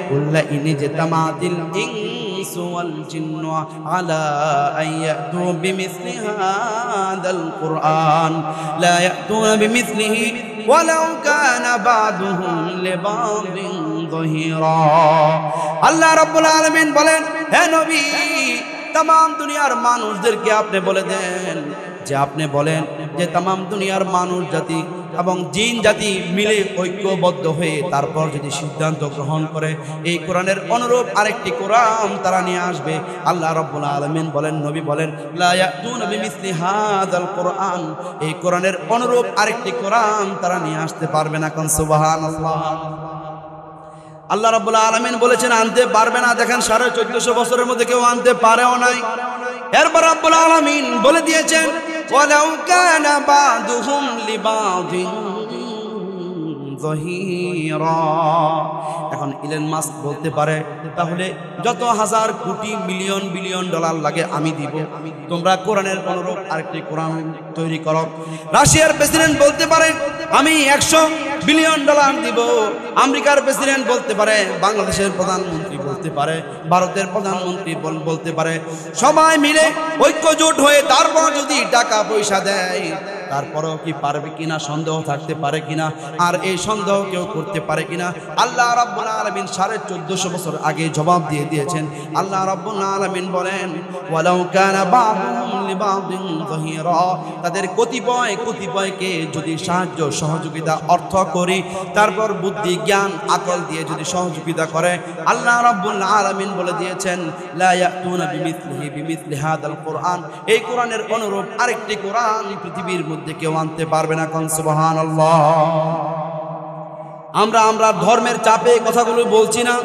কুল্লা ইনি যে তামাদিল ইনসু ওয়াল জিন্নু আলা আইয়াতু বিমিসলি হাদাল কুরআন লা ইয়াতুনা বিমিসলিহি ওয়ালাউ কানা বাদুহুম লিবাদিন যাহিরা। আল্লাহ রাব্বুল আলামিন বলেন, হে নবী तमाम দুনিয়ার মানুষদেরকে আপনি বলে দেন যে আপনি বলেন যে तमाम দুনিয়ার মানুষ জাতি এবং জিন জাতি মিলে ঐক্যবদ্ধ হয়ে তারপর যদি সিদ্ধান্ত গ্রহণ করে এই কোরআনের অনুরূপ আরেকটি কোরআন তারা নিয়ে আসবে। আল্লাহ রাব্বুল আলামিন বলেন, নবী বলেন, লা ইয়াতুনা বিমিসলি হাদাল কুরআন, এই কোরআনের অনুরূপ আরেকটি কোরআন তারা নিয়ে আসতে পারবে না। কোন সুবহানাল্লাহ। আল্লাহ রাব্বুল আলামিন বলেছেন আনতে পারবে না। দেখেন 1450 বছরের মধ্যে কেউ আনতে পারেও নাই। এরপর রাব্বুল আলামিন বলে দিয়েছেন, ওয়ালাউ কানা বাদুহুম লিবাদিন যহিরা। এখন ইলন মাস্ক বলতে পারে, তাহলে যত হাজার কোটি মিলিয়ন বিলিয়ন ডলার লাগে আমি দিব, তোমরা কোরআনের অনুরূপ আরেকটি কোরআন তৈরি করো। রাশিয়ার প্রেসিডেন্ট বলতে পারে, আমি 100 বিলিয়ন ডলার দিব। আমেরিকার প্রেসিডেন্ট বলতে পারে, বাংলাদেশের প্রধানমন্ত্রী বলতে পারে, ভারতের প্রধানমন্ত্রী বলতে পারে। সবাই মিলে ঐক্যজোট হয়ে তারপর যদি টাকা পয়সা দেয়, তারপরেও কি পারবে কিনা সন্দেহ থাকতে পারে কিনা, আর এই সন্দেহ কেউ করতে পারে কিনা। আল্লাহ রাব্বুল আলামিন 1450 বছর আগে জবাব দিয়ে দিয়েছেন। আল্লাহ রাব্বুল আলামিন বলেন, ওয়ালাউ কানা বা'দুহুম লিবা'দিন যাহিরা, তাদের কতিপয়কে যদি সাহায্য সহযোগিতা অর্থ করি, তারপর বুদ্ধি জ্ঞান আকল দিয়ে যদি সহযোগিতা করে, আল্লাহ রাব্বুল আলামিন বলে দিয়েছেন, লা ইয়াতুনা বিমিথলি হাদাল কোরআন, এই কোরআনের অনুরূপ আরেকটি কোরআন পৃথিবীর মধ্যে কেউ আনতে পারবে না। কোন সুবহানাল্লাহ। আমরা ধর্মের চাপে কথাগুলো বলছি না,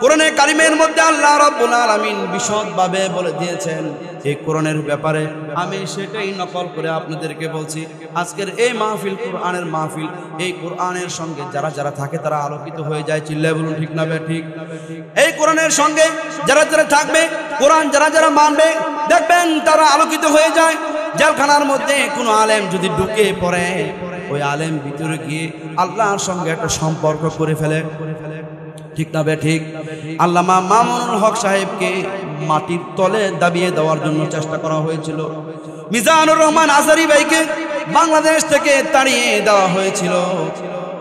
কোরআনে কারিমের মধ্যে আল্লাহ রাব্বুল আলামিন বিশদভাবে বলে দিয়েছেন এই কোরআনের ব্যাপারে। আমি সেটাই নকল করে আপনাদেরকে বলছি। আজকের এই মাহফিল কোরআনের মাহফিল, এই কোরআনের সঙ্গে যারা যারা থাকে তারা আলোকিত হয়ে যায়। চিল্লায় বলুন ঠিক না ঠিক? এই কোরআনের সঙ্গে যারা যারা থাকবে, কোরআন যারা যারা মানবে, দেখবেন তারা আলোকিত হয়ে যায়। জেলখানার মধ্যে কোনো আলেম যদি ঢুকে পড়ে, ওই আলেম ভিতরে গিয়ে আল্লাহর সঙ্গে একটা সম্পর্ক করে ফেলে। ঠিক না ঠিক? আল্লামা মামুনুল হক সাহেবকে মাটির তলে দাবিয়ে দেওয়ার জন্য চেষ্টা করা হয়েছিল। মিজানুর রহমান আজারি ভাইকে বাংলাদেশ থেকে তাড়িয়ে দেওয়া হয়েছিল।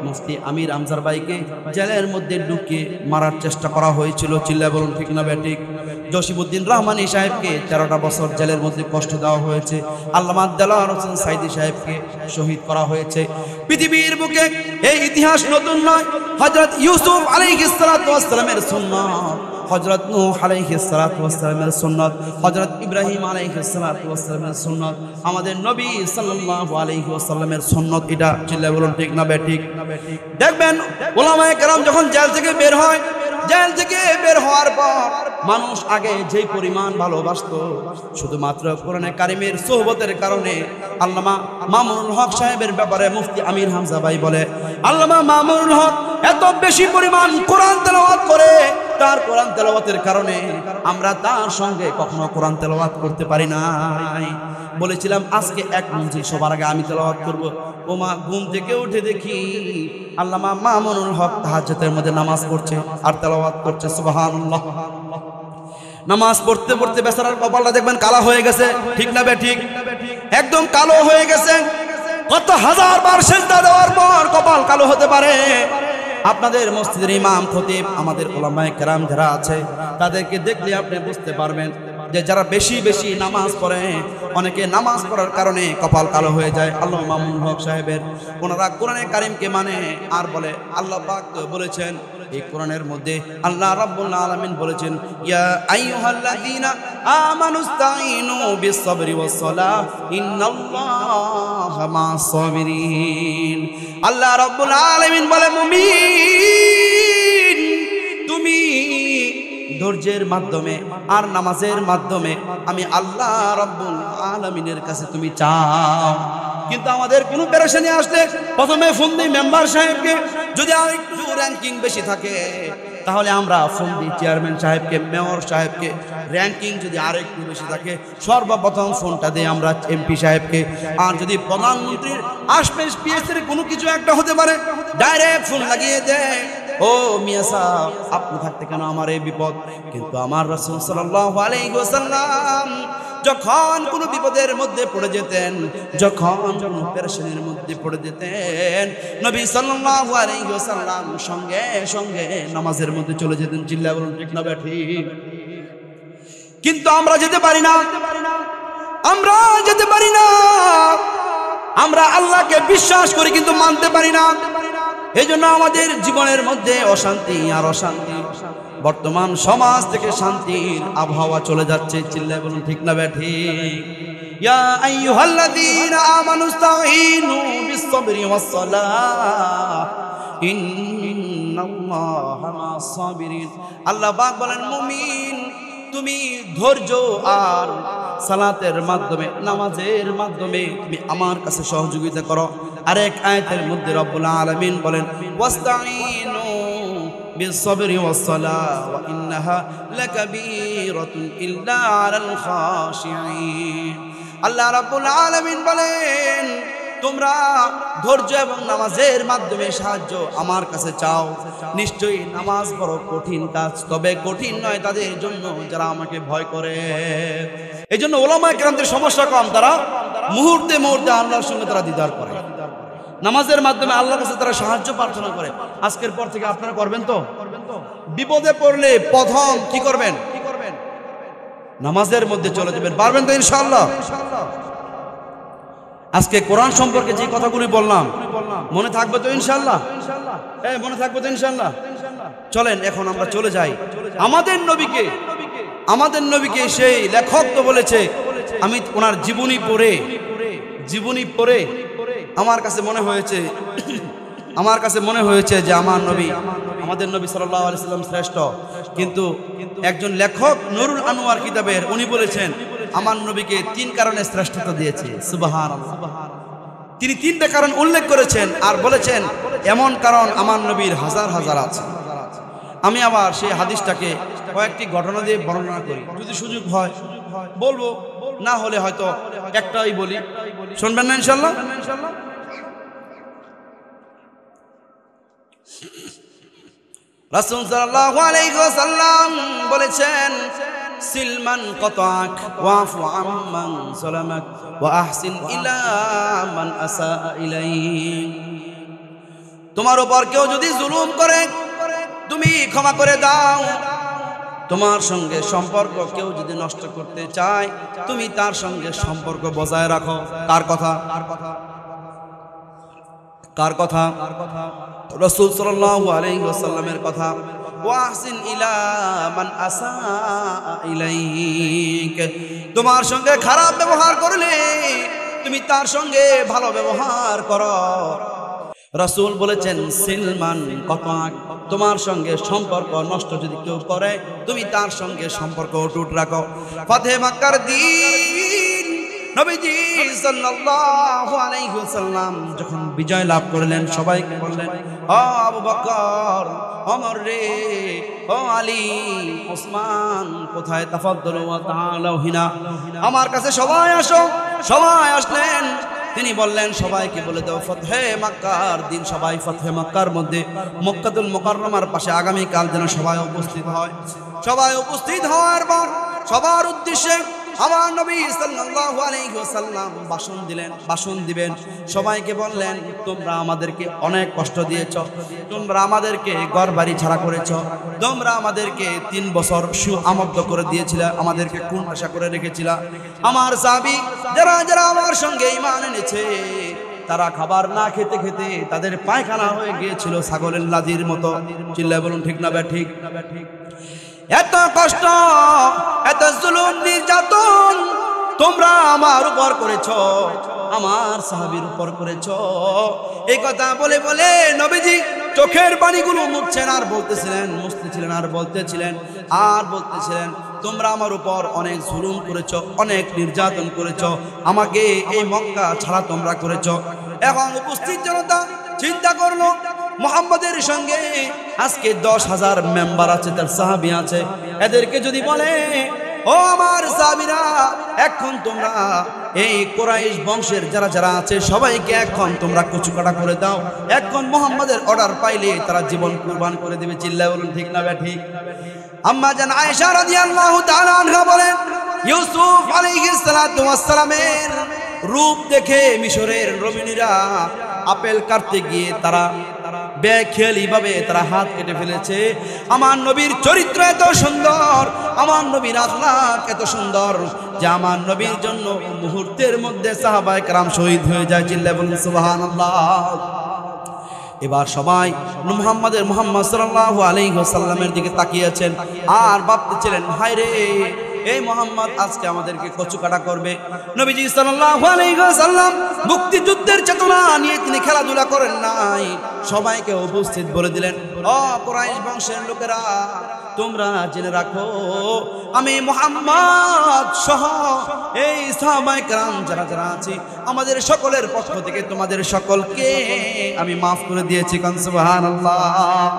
মুফতি আমির আমজার ভাইকে জেলের মধ্যে ঢুকিয়ে মারার চেষ্টা করা হয়েছিল। চিল্লায় বলুন ঠিক না ঠিক? জসিমউদ্দিন রহমানী সাহেবকে 13টা বছর জেলের মধ্যে কষ্ট দেওয়া হয়েছে। আল্লামা দেলোয়ার হোসেন সাইদি সাহেবকে শহীদ করা হয়েছে। পৃথিবীর বুকে এই ইতিহাস নতুন নয়। হযরত ইউসুফ আলাইহিস সালাতু ওয়াস সালামের সুন্নাত, হযরত নূহ আলাইহিস সালাতু ওয়াস সালামের সুন্নাত, হযরত ইব্রাহিম আলাইহিস সালাতু ওয়াস সালামের সুন্নাত, আমাদের নবী সাল্লাল্লাহু আলাইহি ওয়াসাল্লামের সুন্নাত। এটা চিল্লায় বলুন ঠিক না ঠিক? দেখবেন উলামায়ে কেরাম যখন জেল থেকে বের হয়, জেল থেকে বের হওয়ার পর মানুষ আগে যেই পরিমাণ ভালোবাসতো, শুধুমাত্র কোরআনে কারিমের সোহবতের কারণে আল্লামা মামুনুল হক সাহেবের ব্যাপারে মুফতি আমির হামজা ভাই বলে, আল্লামা মামুনুল হক এত বেশি পরিমাণ কোরআন তেলাওয়াত করে, তার কোরআন তেলাওয়াতের কারণে আমরা তার সঙ্গে কখনো কোরআন তেলাওয়াত করতে পারি নাই। বলেছিলাম আজকে এক মঞ্জিল সবার আগে আমি তেলাওয়াত করব। ওমা ঘুম থেকে উঠে দেখি আল্লামা মামুনুল হক তাহাজ্জুদের মধ্যে নামাজ পড়ছে আর তেলাওয়াত করছে। সুবহানাল্লাহ। নামাজ পড়তে পড়তে বেচারার কপালটা দেখবেন কালো হয়ে গেছে। ঠিক না ঠিক? একদম কালো হয়ে গেছে। কত হাজার বার সিজদা দেওয়ার পর কপাল কালো হতে পারে? আপনাদের মসজিদের ইমাম খতিব, আমাদের উলামায়ে কেরাম যারা আছে, তাদেরকে দেখলে আপনি বুঝতে পারবেন যে যারা বেশি বেশি নামাজ পড়ে, অনেকে নামাজ পড়ার কারণে কপাল কালো হয়ে যায়। আল্লামা মামুনুল হক সাহেবের ওনারা কোরআনে কারিমকে মানে আর বলে। আল্লাহ পাক বলেছেন এই কোরআনের মধ্যে, আল্লাহ রাব্বুল আলামিন বলেছেন, ইয়া আইয়ুহাল্লাযীনা আমানুস্তাঈনু বিস-সাবরি ওয়াস-সালাহ ইন্নাল্লাহা মা'আস-সাবিরিন। আল্লাহ রাব্বুল আলামিন বলে, মুমিন তুমি ধৈর্যের মাধ্যমে আর নামাজের মাধ্যমে আমি আল্লাহ রাব্বুল আলামিনের কাছে তুমি চাও। কিন্তু আমাদের কোনো পেরেশানি আসলে প্রথমে ফোন দিই মেম্বার সাহেবকে, যদি আরেকটু র্যাঙ্কিং বেশি থাকে তাহলে আমরা ফোন দিই চেয়ারম্যান সাহেবকে, মেয়র সাহেবকে। র্যাঙ্কিং যদি আরেকটু বেশি থাকে সর্বপ্রথম ফোনটা দিই আমরা এমপি সাহেবকে। আর যদি প্রধানমন্ত্রীর আশপাশ পিএসের কোনো কিছু একটা হতে পারে, ডাইরেক্ট ফোন লাগিয়ে দেয়, ও মিয়া সাহেব আপনি থাকতে কেন আমার এই বিপদ। কিন্তু আমার রাসূল সাল্লাল্লাহু আলাইহি ওয়াসাল্লাম যখন কোনো বিপদের মধ্যে পড়ে যেতেন, যখন কোনো পেরেশানির মধ্যে পড়ে যেতেন, নবী সাল্লাল্লাহু আলাইহি ওয়াসাল্লাম সঙ্গে সঙ্গে নামাজের মধ্যে চলে যেতেন। চিল্লায় বলুন ঠিক না ঠিক? কিন্তু আমরা যেতে পারি না, আমরা যেতে পারি না। আমরা আল্লাহকে বিশ্বাস করি কিন্তু মানতে পারি না। এই জন্য আমাদের জীবনের মধ্যে অশান্তি আর অশান্তি। বর্তমান সমাজ থেকে শান্তির আবহাওয়া চলে যাচ্ছে। চিল্লায় বলুন ঠিক না ঠিক? ইয়া আইয়ুহাল্লাযীনা আমানুস্তাঈনু বিস-সাবরি ওয়াস-সালাহ ইন্নাল্লাহা মা'আস-সাবিরিন। আল্লাহ পাক বলেন, মুমিন তুমি ধৈর্য আর সালাতের মাধ্যমে, নামাজের মাধ্যমে তুমি আমার কাছে সহযোগিতা করো। আরেক আয়াতের মধ্যে রব্বুল আলামিন বলেন ওয়াস্তাঈনু বিস-সাবরি ওয়াস-সালাহ ওয়া ইন্নাহা লাকাবীরাতুন ইল্লা আলাল খাশিঈন। আল্লাহ রাব্বুল আলামিন বলেন তোমরা ধৈর্য এবং নামাজের মাধ্যমে সাহায্য আমার কাছে চাও। নিশ্চয়ই নামাজ বড় কঠিন কাজ, তবে কঠিন নয় তাদের জন্য যারা আমাকে ভয় করে। এই জন্য ওলামায়ে কেরামদের সমস্যা কম, তারা মুহূর্তে মুহূর্তে আল্লাহর সঙ্গে তারা দিদার করে, নামাজের মাধ্যমে আল্লাহর কাছে তারা সাহায্য প্রার্থনা করে। আজকের পর থেকে আপনারা করবেন তো? বিপদে পড়লে প্রথম কি করবেন? নামাজের মধ্যে চলে যাবেন। পারবেন তো ইনশাআল্লাহ? আজকে কোরআন সম্পর্কে যে কথাগুলি বললাম মনে থাকবে তো ইনশাআল্লাহ? মনে থাকবে তো ইনশাআল্লাহ? চলেন এখন আমরা চলে যাই আমাদের নবীকে সেই লেখক তো বলেছে, আমি ওনার জীবনী পড়ে আমার কাছে মনে হয়েছে যে আমাদের নবী সাল্লাল্লাহু আলাইহি সাল্লাম শ্রেষ্ঠ। কিন্তু একজন লেখক নুরুল আনোয়ার কিতাবের উনি বলেছেন আমার নবীকে 3 কারণে শ্রেষ্ঠতা দিয়েছে। সুবহানাল্লাহ। তিনি 3টা কারণ উল্লেখ করেছেন আর বলেছেন এমন কারণ আমার নবীর হাজার হাজার আছে। আমি আবার সেই হাদিসটাকে কয়েকটি ঘটনা দিয়ে বর্ণনা করি, যদি সুযোগ হয় বলবো, না হলে হয়তো একটাই বলি। শুনবেন না ইনশাআল্লাহ? রাসূল সাল্লাল্লাহু আলাইহি ওয়াসাল্লাম বলেছেন সিলমান কতাক ওয়াফু আম্মান সালামাক ওয়া আহসিন ইলা মান আসা ইলাইক। তোমার উপর কেউ যদি জুলুম করে তুমি ক্ষমা করে দাও। তোমার সঙ্গে সম্পর্ক কেউ যদি নষ্ট করতে চায় তুমি তার সঙ্গে সম্পর্ক বজায় রাখো। কার কথা? রাসূল সাল্লাল্লাহু আলাইহি ওয়াসাল্লামের কথা। ওয়াহসিন ইলা মান আসা ইলাইক। তোমার সঙ্গে খারাপ ব্যবহার করলে তুমি তার সঙ্গে ভালো ব্যবহার করো। রাসূল বলেছেন সিলমান কতাক, তোমার সঙ্গে সম্পর্ক নষ্ট যদি কেউ করে তুমি তার সঙ্গে সম্পর্ক অটুট রাখো। ফাতহে মক্কার দিন নবীজি সাল্লাল্লাহু আলাইহি ওয়াসাল্লাম যখন বিজয় লাভ করলেন সবাইকে বললেন, ও আবু বকর, ওমর রে, ও আলী, ওসমান, কোথায়? তাফাদ্দালু ওয়া তাআলাউ হিনা, আমার কাছে সবাই আসো। সবাই আসলেন। তিনি বললেন সবাইকে বলে দাও ফতহে মক্কার দিন সবাই ফতহে মক্কার মধ্যে মক্কাতুল মুকাররমার পাশে আগামী কাল যেন সবাই উপস্থিত হয়। সবাই উপস্থিত হওয়ার পর সবার উদ্দেশ্যে আমার নবী সাল্লাল্লাহু আলাইহি ওয়াসাল্লাম ভাষণ দিবেন। সবাইকে বললেন তোমরা আমাদেরকে অনেক কষ্ট দিয়েছ, তোমরা আমাদেরকে ঘর বাড়ি ছাড়া করেছ, তোমরা আমাদেরকে 3 বছর আমদ্ধ করে দিয়েছিলে, আমাদেরকে কোণঠাসা করে রেখেছিলা। আমার সাহাবী যারা যারা আমার সঙ্গে ঈমান এনেছে তারা খাবার না খেতে খেতে তাদের পায়খানা হয়ে গিয়েছিল ছাগলের লাদির মতো। চিল্লায় বলুন ঠিক না ঠিক? এত কষ্ট, এত জুলুম নির্যাতন তোমরা আমার উপর করেছ, আমার সাহাবীর উপর করেছ। এই কথা বলে বলে নবীজি চোখের পানিগুলো মুছছেন আর বলতেছিলেন তোমরা আমার উপর অনেক জুলুম করেছ, অনেক নির্যাতন করেছ, আমাকে এই মক্কা ছাড়া তোমরা করেছ। এখন উপস্থিত জনতা চিন্তা করলো মুহাম্মদের সঙ্গে আজকে 10,000 মেম্বার আছে, তার সাহাবী আছে, এদেরকে যদি বলে ও আমার সাহাবীরা এখন তোমরা এই কুরাইশ বংশের যারা যারা আছে সবাইকে এখন তোমরা কচুকাটা করে দাও, এখন মুহাম্মদের অর্ডার পাইলে তারা জীবন কুরবান করে দেবে। চিল্লায় বলুন ঠিক না ঠিক? আম্মা জান আয়েশা রাদিয়াল্লাহু তাআলা আনহা বলেন ইউসুফ আলাইহিস সালাতু ওয়াস সালামের রূপ দেখে মিশরের রমণীরা আপেল কাটতে গিয়ে তারা বেখেয়ালি ভাবে তারা হাত কেটে ফেলেছে। আমার নবীর চরিত্র এত সুন্দর, আমার নবীর আখলাক এত সুন্দর যে আমার নবীর জন্য মুহূর্তের মধ্যে সাহাবায়ে কেরাম শহীদ হয়ে যায়। চিল্লায় বলুন সুবহানাল্লাহ। এবার সবাই মুহাম্মদ সাল্লাল্লাহু আলাইহি ওয়াসাল্লামের দিকে তাকিয়েছেন আর ভাবতেছিলেন হায় রে এই মুহাম্মদ আজকে আমাদেরকে কচুকাটা করবে। নবীজি সাল্লাল্লাহু আলাইহি ওয়াসাল্লাম মুক্তিযুদ্ধের চেতনা নিয়ে তিনি খেলাধুলা করেন নাই, সবাইকে উপস্থিত বলে দিলেন ও কুরাইশ বংশের লোকেরা তোমরা জেনে রাখো আমি মুহাম্মদ সহ এই সাহাবায়ে কেরাম যারা যারা আছে আমাদের সকলের পক্ষ থেকে তোমাদের সকলকে আমি মাফ করে দিয়েছি। কান সুবহানাল্লাহ।